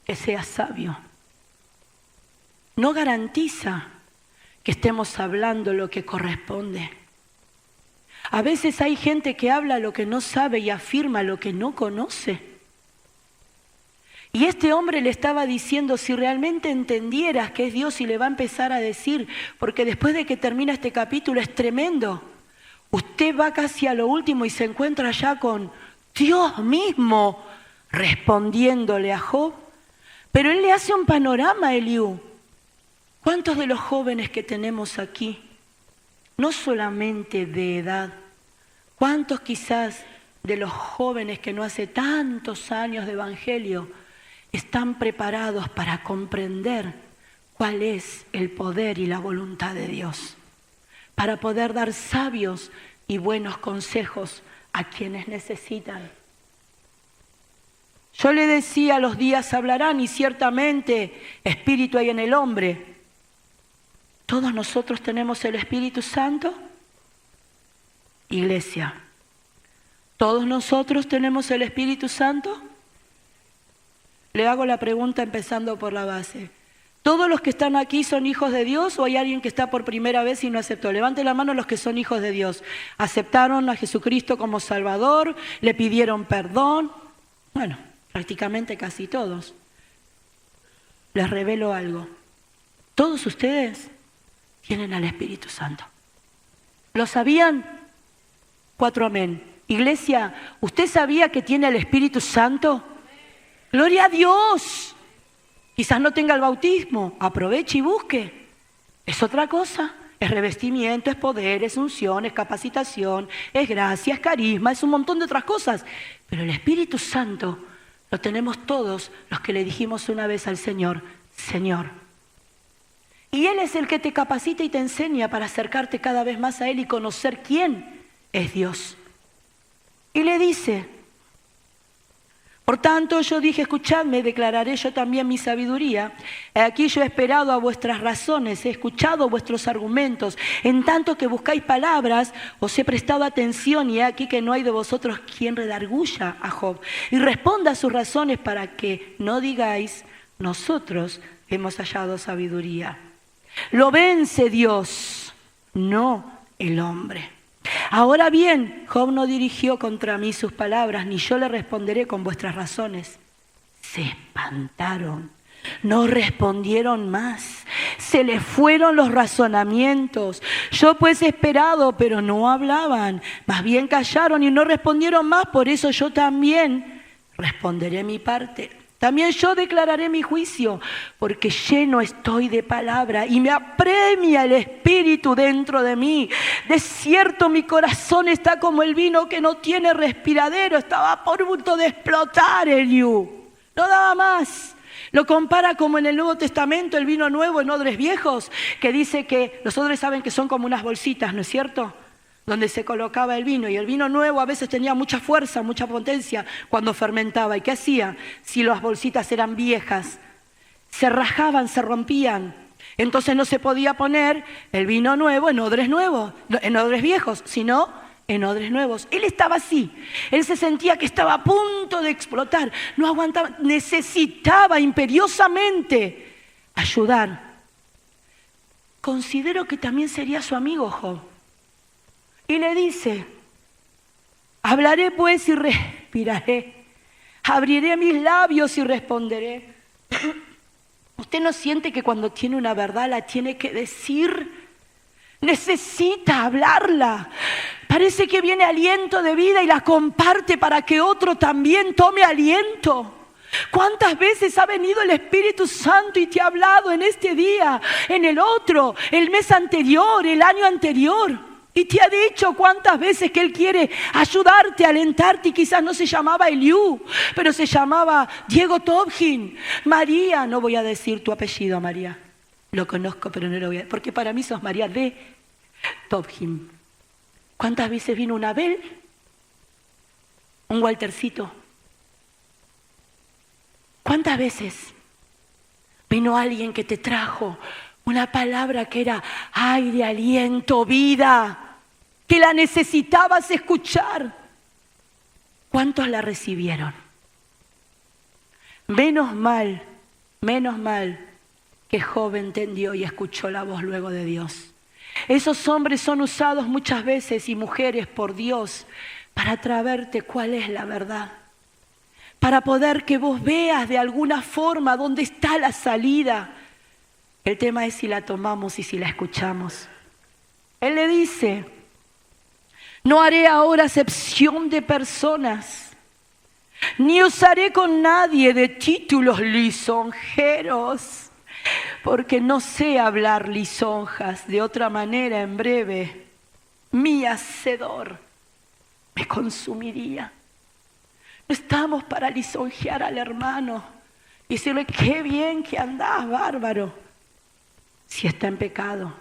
que seas sabio. No garantiza que estemos hablando lo que corresponde. A veces hay gente que habla lo que no sabe y afirma lo que no conoce. Y este hombre le estaba diciendo, si realmente entendieras que es Dios, y le va a empezar a decir, porque después de que termina este capítulo es tremendo. Usted va casi a lo último y se encuentra ya con Dios mismo respondiéndole a Job. Pero él le hace un panorama a Eliú. ¿Cuántos de los jóvenes que tenemos aquí, no solamente de edad, cuántos quizás de los jóvenes que no hace tantos años de evangelio, están preparados para comprender cuál es el poder y la voluntad de Dios, para poder dar sabios y buenos consejos a quienes necesitan? Yo le decía, los días hablarán y ciertamente espíritu hay en el hombre. ¿Todos nosotros tenemos el Espíritu Santo? Iglesia, ¿todos nosotros tenemos el Espíritu Santo? Le hago la pregunta empezando por la base. ¿Todos los que están aquí son hijos de Dios o hay alguien que está por primera vez y no aceptó? Levante la mano los que son hijos de Dios. Aceptaron a Jesucristo como Salvador, le pidieron perdón. Bueno, prácticamente casi todos. Les revelo algo. Todos ustedes tienen al Espíritu Santo. ¿Lo sabían? 4 amén. Iglesia, ¿usted sabía que tiene el Espíritu Santo? ¡Gloria a Dios! Quizás no tenga el bautismo, aproveche y busque. Es otra cosa, es revestimiento, es poder, es unción, es capacitación, es gracia, es carisma, es un montón de otras cosas. Pero el Espíritu Santo lo tenemos todos los que le dijimos una vez al Señor, Señor. Y Él es el que te capacita y te enseña para acercarte cada vez más a Él y conocer quién es Dios. Y le dice, por tanto yo dije, escuchadme, declararé yo también mi sabiduría. Aquí yo he esperado a vuestras razones, he escuchado vuestros argumentos. En tanto que buscáis palabras, os he prestado atención y he aquí que no hay de vosotros quien redarguya a Job. Y responda a sus razones para que no digáis, nosotros hemos hallado sabiduría. Lo vence Dios, no el hombre. Ahora bien, Job no dirigió contra mí sus palabras, ni yo le responderé con vuestras razones. Se espantaron, no respondieron más, se les fueron los razonamientos. Yo pues he esperado, pero no hablaban, más bien callaron y no respondieron más, por eso yo también responderé mi parte. También yo declararé mi juicio, porque lleno estoy de palabra y me apremia el espíritu dentro de mí. De cierto mi corazón está como el vino que no tiene respiradero, estaba a punto de explotar Eliú. No daba más. Lo compara como en el Nuevo Testamento, el vino nuevo en odres viejos, que dice que los odres saben que son como unas bolsitas, ¿no es cierto?, donde se colocaba el vino, y el vino nuevo a veces tenía mucha fuerza, mucha potencia cuando fermentaba. ¿Y qué hacía? Si las bolsitas eran viejas, se rajaban, se rompían. Entonces no se podía poner el vino nuevo en odres viejos, sino en odres nuevos. Él estaba así, él se sentía que estaba a punto de explotar, no aguantaba, necesitaba imperiosamente ayudar. Considero que también sería su amigo Job. Y le dice, hablaré pues y respiraré, abriré mis labios y responderé. ¿Usted no siente que cuando tiene una verdad la tiene que decir? Necesita hablarla. Parece que viene aliento de vida y la comparte para que otro también tome aliento. ¿Cuántas veces ha venido el Espíritu Santo y te ha hablado en este día, en el otro, el mes anterior, el año anterior? Y te ha dicho cuántas veces que Él quiere ayudarte, alentarte, y quizás no se llamaba Eliú, pero se llamaba Diego Tobjin. María, no voy a decir tu apellido, María. Lo conozco, pero no lo voy a decir, porque para mí sos María de Tobjin. ¿Cuántas veces vino un Abel? Un Waltercito. ¿Cuántas veces vino alguien que te trajo una palabra que era aire, aliento, vida, que la necesitabas escuchar? ¿Cuántos la recibieron? Menos mal que Job entendió y escuchó la voz luego de Dios. Esos hombres son usados muchas veces y mujeres por Dios para traerte cuál es la verdad, para poder que vos veas de alguna forma dónde está la salida. El tema es si la tomamos y si la escuchamos. Él le dice, no haré ahora acepción de personas, ni usaré con nadie de títulos lisonjeros, porque no sé hablar lisonjas. De otra manera, en breve, mi hacedor me consumiría. No estamos para lisonjear al hermano y decirle, qué bien que andás, bárbaro, si está en pecado.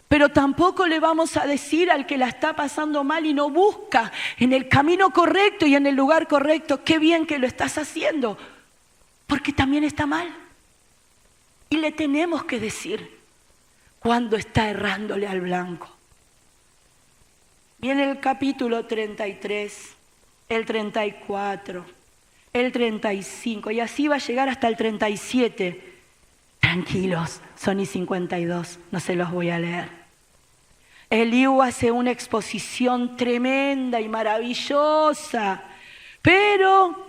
Pero tampoco le vamos a decir al que la está pasando mal y no busca en el camino correcto y en el lugar correcto, qué bien que lo estás haciendo, porque también está mal. Y le tenemos que decir cuando está errándole al blanco. Viene el capítulo 33, el 34, el 35, y así va a llegar hasta el 37. Tranquilos, son y 52, no se los voy a leer. Eliú hace una exposición tremenda y maravillosa, pero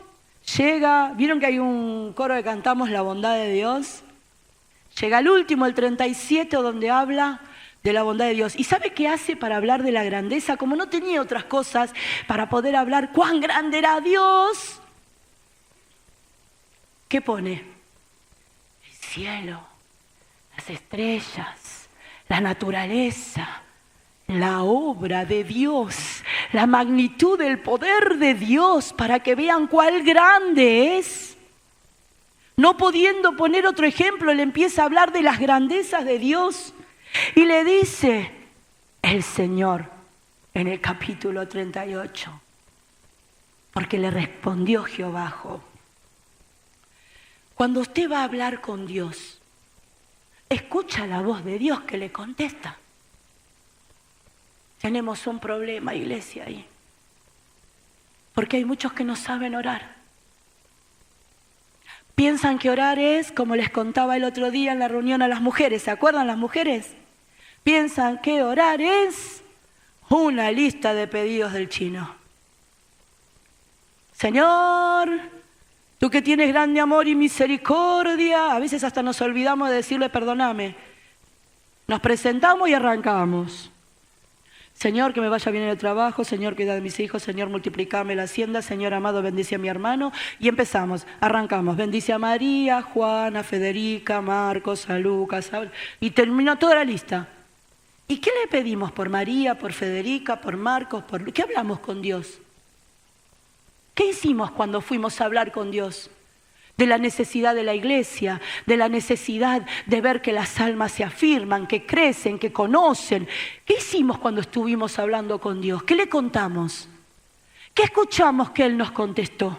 llega, ¿vieron que hay un coro que cantamos La bondad de Dios? Llega el último, el 37, donde habla de la bondad de Dios. ¿Y sabe qué hace para hablar de la grandeza? Como no tenía otras cosas para poder hablar cuán grande era Dios, ¿qué pone? El cielo, las estrellas, la naturaleza, la obra de Dios, la magnitud del poder de Dios, para que vean cuál grande es. No pudiendo poner otro ejemplo, le empieza a hablar de las grandezas de Dios y le dice el Señor en el capítulo 38, porque le respondió Jehová a Job. Cuando usted va a hablar con Dios, escucha la voz de Dios que le contesta. Tenemos un problema, iglesia, ahí, porque hay muchos que no saben orar. Piensan que orar es, como les contaba el otro día en la reunión a las mujeres, ¿se acuerdan las mujeres? Piensan que orar es una lista de pedidos del chino. Señor, tú que tienes grande amor y misericordia, a veces hasta nos olvidamos de decirle perdóname. Nos presentamos y arrancamos. Señor, que me vaya bien en el trabajo, Señor, cuida de mis hijos, Señor, multiplicame la hacienda, Señor amado, bendice a mi hermano. Y empezamos, arrancamos, bendice a María, Juana, Federica, Marcos, a Lucas, y terminó toda la lista. ¿Y qué le pedimos por María, por Federica, por Marcos, por qué hablamos con Dios? ¿Qué hicimos cuando fuimos a hablar con Dios? De la necesidad de la iglesia, de la necesidad de ver que las almas se afirman, que crecen, que conocen. ¿Qué hicimos cuando estuvimos hablando con Dios? ¿Qué le contamos? ¿Qué escuchamos que Él nos contestó?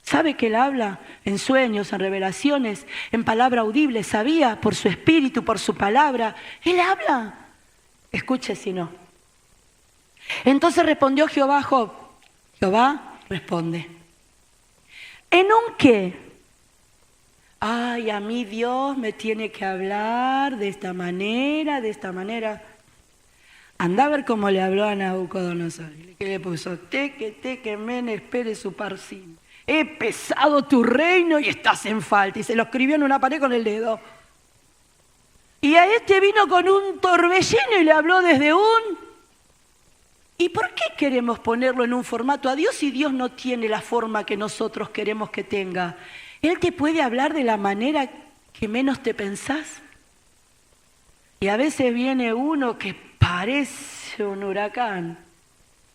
¿Sabe que Él habla en sueños, en revelaciones, en palabra audible? ¿Sabía? Por su espíritu, por su palabra. Él habla. Escuche si no. Entonces respondió Jehová a Job. Jehová responde. ¿En un qué? Ay, a mí Dios me tiene que hablar de esta manera, de esta manera. Anda a ver cómo le habló a Nabucodonosor. ¿Qué le puso? Teque, men, espere su parsim. He pesado tu reino y estás en falta. Y se lo escribió en una pared con el dedo. Y a este vino con un torbellino y le habló desde un... ¿Y por qué queremos ponerlo en un formato a Dios si Dios no tiene la forma que nosotros queremos que tenga? Él te puede hablar de la manera que menos te pensás. Y a veces viene uno que parece un huracán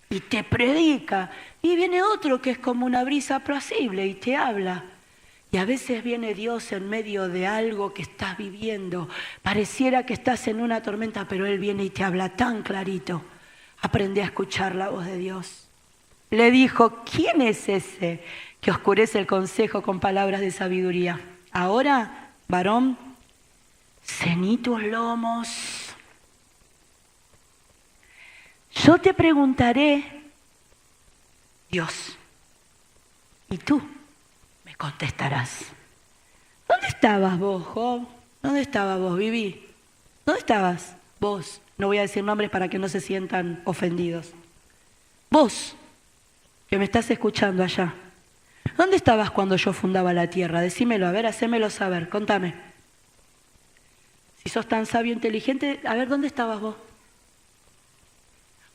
y te predica. Y viene otro que es como una brisa apacible y te habla. Y a veces viene Dios en medio de algo que estás viviendo. Pareciera que estás en una tormenta, pero Él viene y te habla tan clarito. Aprende a escuchar la voz de Dios. Le dijo, ¿quién es ese que oscurece el consejo con palabras de sabiduría? Ahora, varón, ceñí tus lomos. Yo te preguntaré, Dios, y tú me contestarás. ¿Dónde estabas vos, Job? ¿Dónde estabas vos, Vivi? ¿Dónde estabas vos? No voy a decir nombres para que no se sientan ofendidos. Vos, que me estás escuchando allá, ¿dónde estabas cuando yo fundaba la tierra? Decímelo, a ver, hacémelo saber, contame. Si sos tan sabio e inteligente, a ver, ¿dónde estabas vos?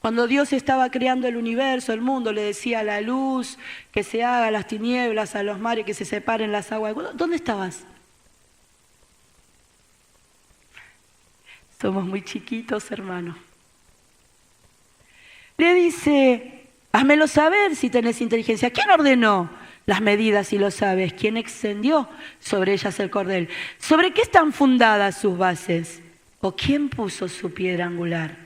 Cuando Dios estaba creando el universo, el mundo, le decía a la luz que se haga, a las tinieblas, a los mares, que se separen las aguas. ¿Dónde estabas? Somos muy chiquitos, hermano. Le dice, házmelo saber si tenés inteligencia. ¿Quién ordenó las medidas si lo sabes? ¿Quién extendió sobre ellas el cordel? ¿Sobre qué están fundadas sus bases? ¿O quién puso su piedra angular?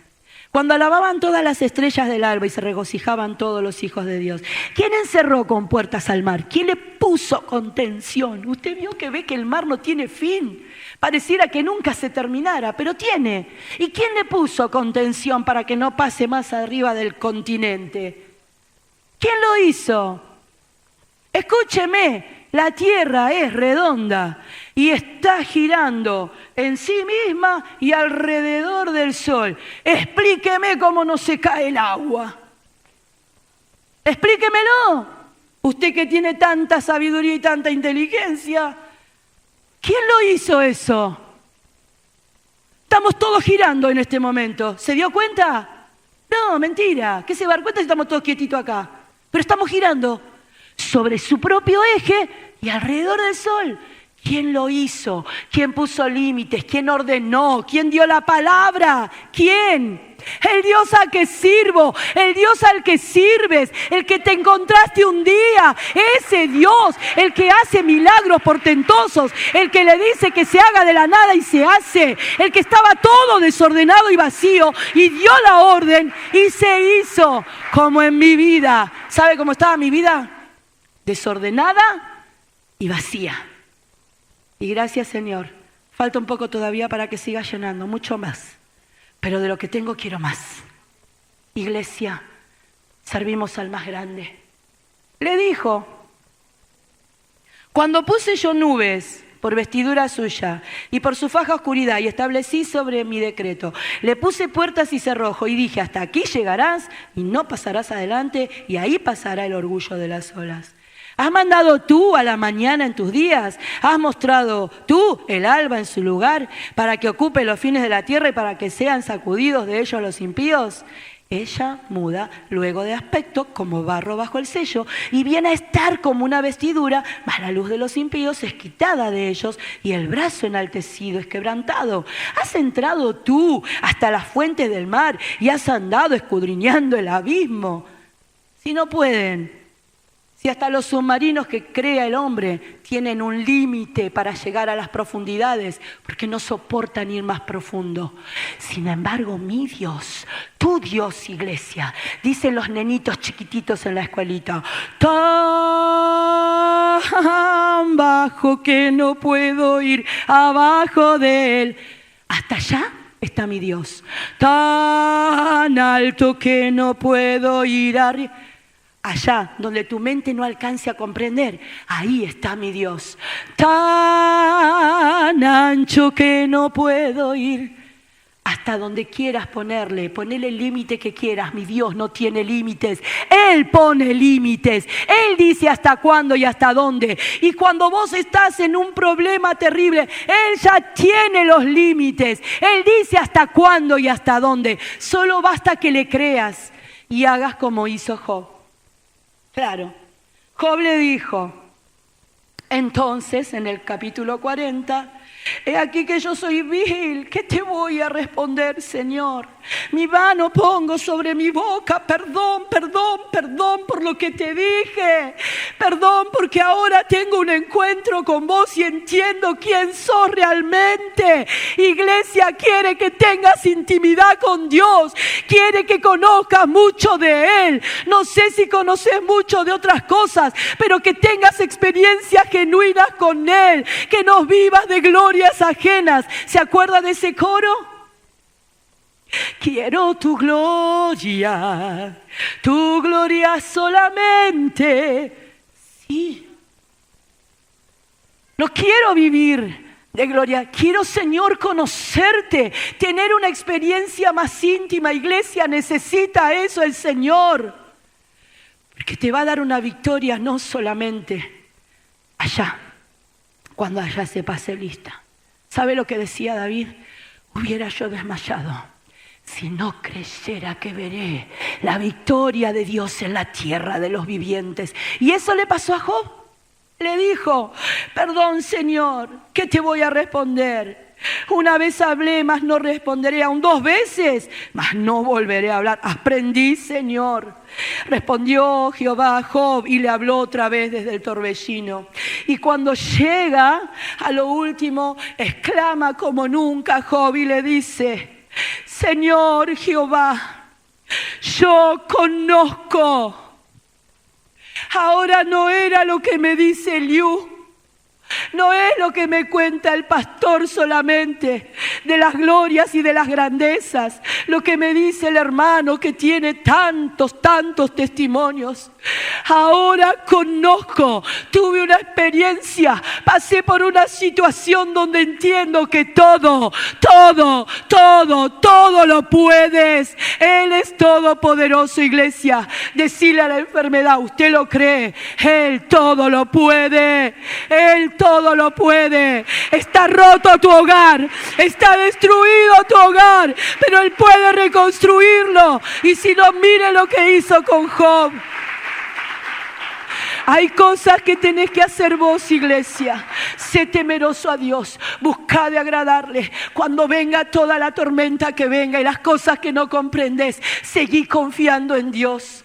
Cuando alababan todas las estrellas del alba y se regocijaban todos los hijos de Dios. ¿Quién encerró con puertas al mar? ¿Quién le puso contención? Usted vio que ve que el mar no tiene fin. Pareciera que nunca se terminara, pero tiene. ¿Y quién le puso contención para que no pase más arriba del continente? ¿Quién lo hizo? Escúcheme, La tierra es redonda y está girando en sí misma y alrededor del sol. Explíqueme cómo no se cae el agua. Explíquemelo. Usted que tiene tanta sabiduría y tanta inteligencia. ¿Quién lo hizo eso? Estamos todos girando en este momento. ¿Se dio cuenta? No, mentira. ¿Qué se va a dar cuenta si estamos todos quietitos acá? Pero estamos girando sobre su propio eje y alrededor del sol. ¿Quién lo hizo? ¿Quién puso límites? ¿Quién ordenó? ¿Quién dio la palabra? ¿Quién? El Dios al que sirvo, el Dios al que sirves, el que te encontraste un día, ese Dios, el que hace milagros portentosos, el que le dice que se haga de la nada y se hace, el que estaba todo desordenado y vacío y dio la orden y se hizo, como en mi vida. ¿Sabe cómo estaba mi vida? Desordenada y vacía. Y gracias, Señor. Falta un poco todavía para que siga llenando, mucho más. Pero de lo que tengo quiero más. Iglesia, servimos al más grande. Le dijo, cuando puse yo nubes por vestidura suya y por su faja oscuridad y establecí sobre mi decreto, le puse puertas y cerrojo y dije, hasta aquí llegarás y no pasarás adelante y ahí pasará el orgullo de las olas. ¿Has mandado tú a la mañana en tus días? ¿Has mostrado tú el alba en su lugar para que ocupe los fines de la tierra y para que sean sacudidos de ellos los impíos? Ella muda luego de aspecto como barro bajo el sello y viene a estar como una vestidura, mas la luz de los impíos es quitada de ellos y el brazo enaltecido es quebrantado. ¿Has entrado tú hasta las fuentes del mar y has andado escudriñando el abismo? Si no pueden. Si hasta los submarinos que crea el hombre tienen un límite para llegar a las profundidades, porque no soportan ir más profundo. Sin embargo, mi Dios, tu Dios, iglesia, dicen los nenitos chiquititos en la escuelita, tan bajo que no puedo ir abajo de él. Hasta allá está mi Dios, tan alto que no puedo ir arriba. Allá, donde tu mente no alcance a comprender, ahí está mi Dios. Tan ancho que no puedo ir. Hasta donde quieras ponele el límite que quieras. Mi Dios no tiene límites. Él pone límites. Él dice hasta cuándo y hasta dónde. Y cuando vos estás en un problema terrible, Él ya tiene los límites. Él dice hasta cuándo y hasta dónde. Solo basta que le creas y hagas como hizo Job. Claro, Job le dijo, entonces en el capítulo 40, he aquí que yo soy vil, ¿qué te voy a responder, Señor? Mi mano pongo sobre mi boca, perdón por lo que te dije, perdón porque ahora tengo un encuentro con vos y entiendo quién sos realmente. Iglesia quiere que tengas intimidad con Dios, quiere que conozcas mucho de Él. No sé si conoces mucho de otras cosas, pero que tengas experiencias genuinas con Él, que no vivas de glorias ajenas. ¿Se acuerda de ese coro? Quiero tu gloria solamente. Sí. No quiero vivir de gloria. Quiero, Señor, conocerte, tener una experiencia más íntima. Iglesia, necesita eso el Señor. Porque te va a dar una victoria no solamente allá, cuando allá se pase lista. ¿Sabe lo que decía David? Hubiera yo desmayado si no creyera que veré la victoria de Dios en la tierra de los vivientes. Y eso le pasó a Job. Le dijo, perdón, Señor, ¿qué te voy a responder? Una vez hablé, mas no responderé. Aún 2 veces, mas no volveré a hablar. Aprendí, Señor. Respondió Jehová a Job y le habló otra vez desde el torbellino. Y cuando llega a lo último, exclama como nunca Job y le dice, Señor Jehová, yo conozco. Ahora no era lo que me dice Eliú, no es lo que me cuenta el pastor solamente. de las glorias y de las grandezas. Lo que me dice el hermano que tiene tantos testimonios. Ahora conozco, tuve una experiencia, pasé por una situación donde entiendo que todo lo puedes. Él es todopoderoso, iglesia. Decirle a la enfermedad, ¿usted lo cree? Él todo lo puede. Él todo lo puede. Está roto tu hogar, está destruido tu hogar, pero Él puede reconstruirlo. Y si no, mire lo que hizo con Job. Hay cosas que tenés que hacer vos, iglesia. Sé temeroso a Dios. Busca de agradarle. Cuando venga toda la tormenta que venga y las cosas que no comprendés, seguí confiando en Dios.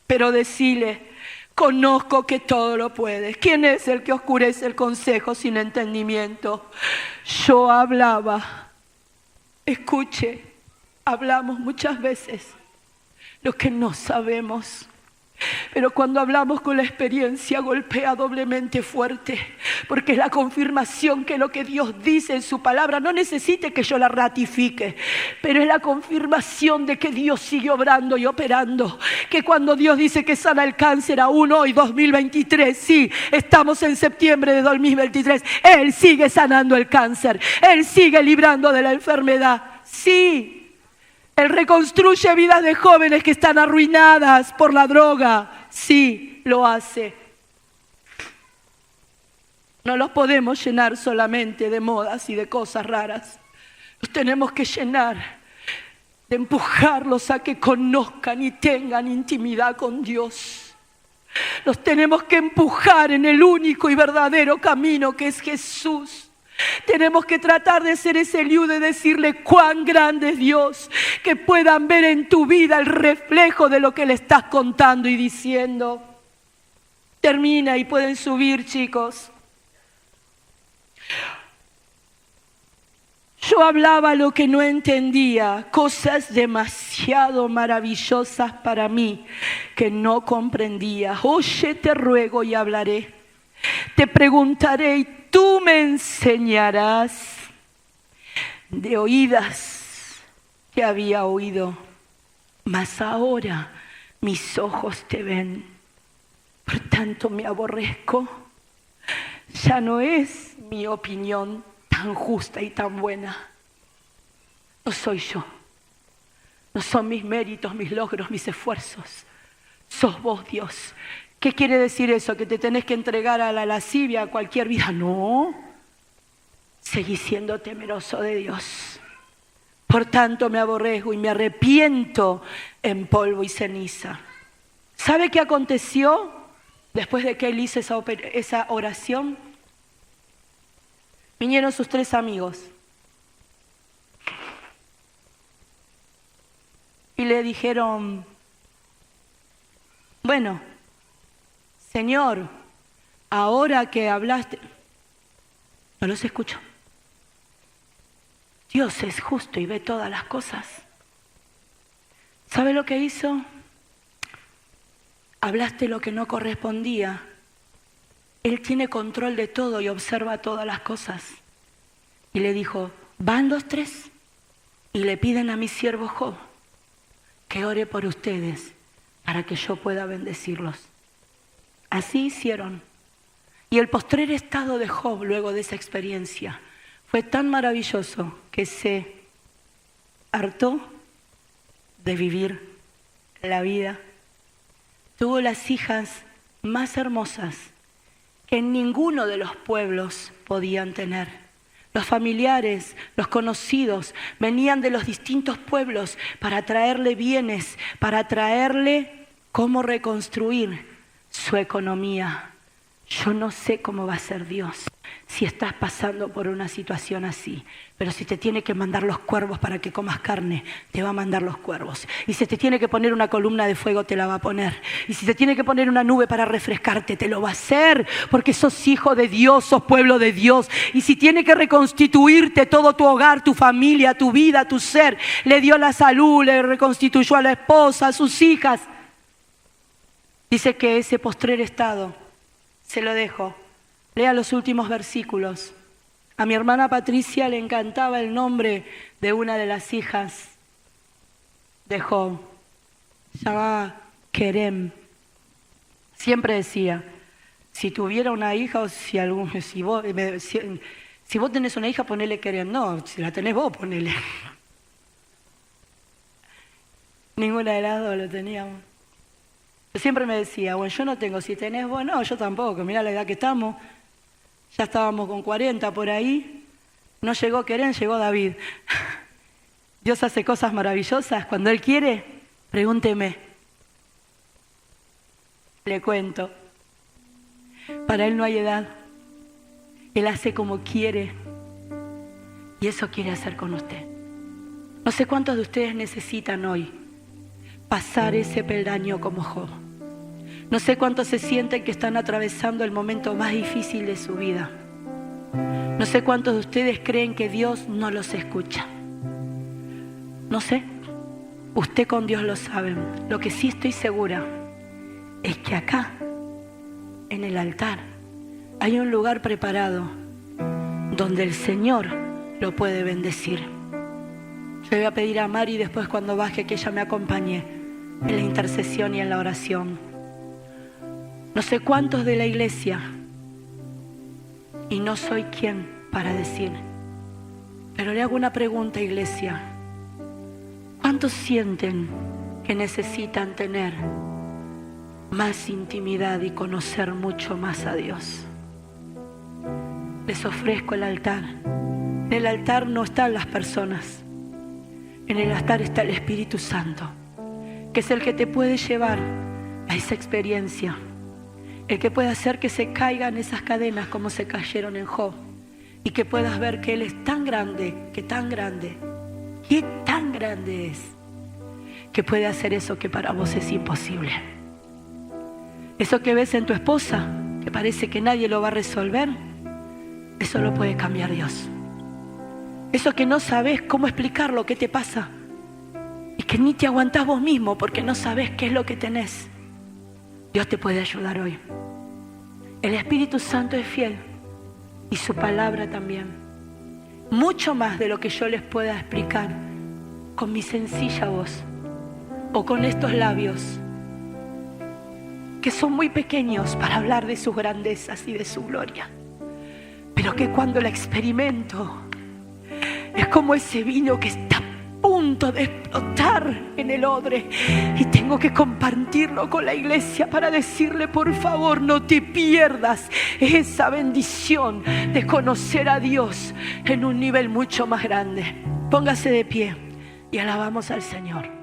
Pero decile, conozco que todo lo puede. ¿Quién es el que oscurece el consejo sin entendimiento? Yo hablaba. Escuche, hablamos muchas veces lo que no sabemos. Pero cuando hablamos con la experiencia golpea doblemente fuerte, porque es la confirmación que lo que Dios dice en su palabra no necesite que yo la ratifique, pero es la confirmación de que Dios sigue obrando y operando, que cuando Dios dice que sana el cáncer aún hoy 2023, sí, estamos en septiembre de 2023, Él sigue sanando el cáncer, Él sigue librando de la enfermedad, sí. Él reconstruye vidas de jóvenes que están arruinadas por la droga. Sí, lo hace. No los podemos llenar solamente de modas y de cosas raras. Los tenemos que llenar de empujarlos a que conozcan y tengan intimidad con Dios. Los tenemos que empujar en el único y verdadero camino que es Jesús. Tenemos que tratar de ser ese liu de decirle cuán grande es Dios, que puedan ver en tu vida el reflejo de lo que le estás contando y diciendo. Termina y pueden subir, chicos. Yo hablaba lo que no entendía, cosas demasiado maravillosas para mí que no comprendía. Oye, te ruego y hablaré. Te preguntaré y tú me enseñarás. De oídas te había oído, mas ahora mis ojos te ven. Por tanto me aborrezco. Ya no es mi opinión tan justa y tan buena. No soy yo. No son mis méritos, mis logros, mis esfuerzos. Sos vos, Dios. ¿Qué quiere decir eso? ¿Que te tenés que entregar a la lascivia, a cualquier vida? No. Seguí siendo temeroso de Dios. Por tanto me aborrezco y me arrepiento en polvo y ceniza. ¿Sabe qué aconteció después de que él hizo esa oración? Vinieron sus 3 amigos y le dijeron, bueno, Señor, ahora que hablaste, no los escucho. Dios es justo y ve todas las cosas. ¿Sabe lo que hizo? Hablaste lo que no correspondía. Él tiene control de todo y observa todas las cosas. Y le dijo, van los 3 y le piden a mi siervo Job que ore por ustedes para que yo pueda bendecirlos. Así hicieron. Y el postrer estado de Job luego de esa experiencia fue tan maravilloso que se hartó de vivir la vida. Tuvo las hijas más hermosas que en ninguno de los pueblos podían tener. Los familiares, los conocidos, venían de los distintos pueblos para traerle bienes, para traerle cómo reconstruir su economía. Yo no sé cómo va a ser Dios si estás pasando por una situación así, pero si te tiene que mandar los cuervos para que comas carne, te va a mandar los cuervos. Y si te tiene que poner una columna de fuego, te la va a poner. Y si te tiene que poner una nube para refrescarte, te lo va a hacer, porque sos hijo de Dios, sos pueblo de Dios. Y si tiene que reconstituirte todo tu hogar, tu familia, tu vida, tu ser, le dio la salud, le reconstituyó a la esposa, a sus hijas. Dice que ese postrer estado, se lo dejo. Lea los últimos versículos. A mi hermana Patricia le encantaba el nombre de una de las hijas de Job. Se llamaba Kerem. Siempre decía, si tuviera una hija o si vos tenés una hija, ponele Kerem. No, si la tenés vos, ponele. Ninguna de las dos lo teníamos. Yo siempre me decía, bueno, yo no tengo, si tenés vos, no, yo tampoco. Mirá la edad que estamos. Ya estábamos con 40 por ahí. No llegó Kerem, llegó David. Dios hace cosas maravillosas. Cuando Él quiere, pregúnteme. Le cuento. Para Él no hay edad. Él hace como quiere. Y eso quiere hacer con usted. No sé cuántos de ustedes necesitan hoy pasar ese peldaño como Job. No sé cuántos se sienten que están atravesando el momento más difícil de su vida. No sé cuántos de ustedes creen que Dios no los escucha. No sé. Usted con Dios lo sabe. Lo que sí estoy segura es que acá, en el altar, hay un lugar preparado donde el Señor lo puede bendecir. Yo le voy a pedir a Mari después cuando baje que ella me acompañe en la intercesión y en la oración. No sé cuántos de la iglesia, y no soy quien para decir, pero le hago una pregunta, iglesia. ¿Cuántos sienten que necesitan tener más intimidad y conocer mucho más a Dios? Les ofrezco el altar. En el altar no están las personas. En el altar está el Espíritu Santo, que es el que te puede llevar a esa experiencia, el que puede hacer que se caigan esas cadenas como se cayeron en Job, y que puedas ver que Él es tan grande, que tan grande es, que puede hacer eso que para vos es imposible. Eso que ves en tu esposa, que parece que nadie lo va a resolver, eso lo puede cambiar Dios. Eso que no sabes cómo explicar lo que te pasa y que ni te aguantás vos mismo porque no sabes qué es lo que tenés, Dios te puede ayudar hoy. El Espíritu Santo es fiel y su palabra también. Mucho más de lo que yo les pueda explicar con mi sencilla voz o con estos labios que son muy pequeños para hablar de sus grandezas y de su gloria, pero que cuando la experimento es como ese vino que está a punto de explotar en el odre y tengo que compartirlo con la iglesia para decirle, por favor, no te pierdas esa bendición de conocer a Dios en un nivel mucho más grande. Póngase de pie y alabamos al Señor.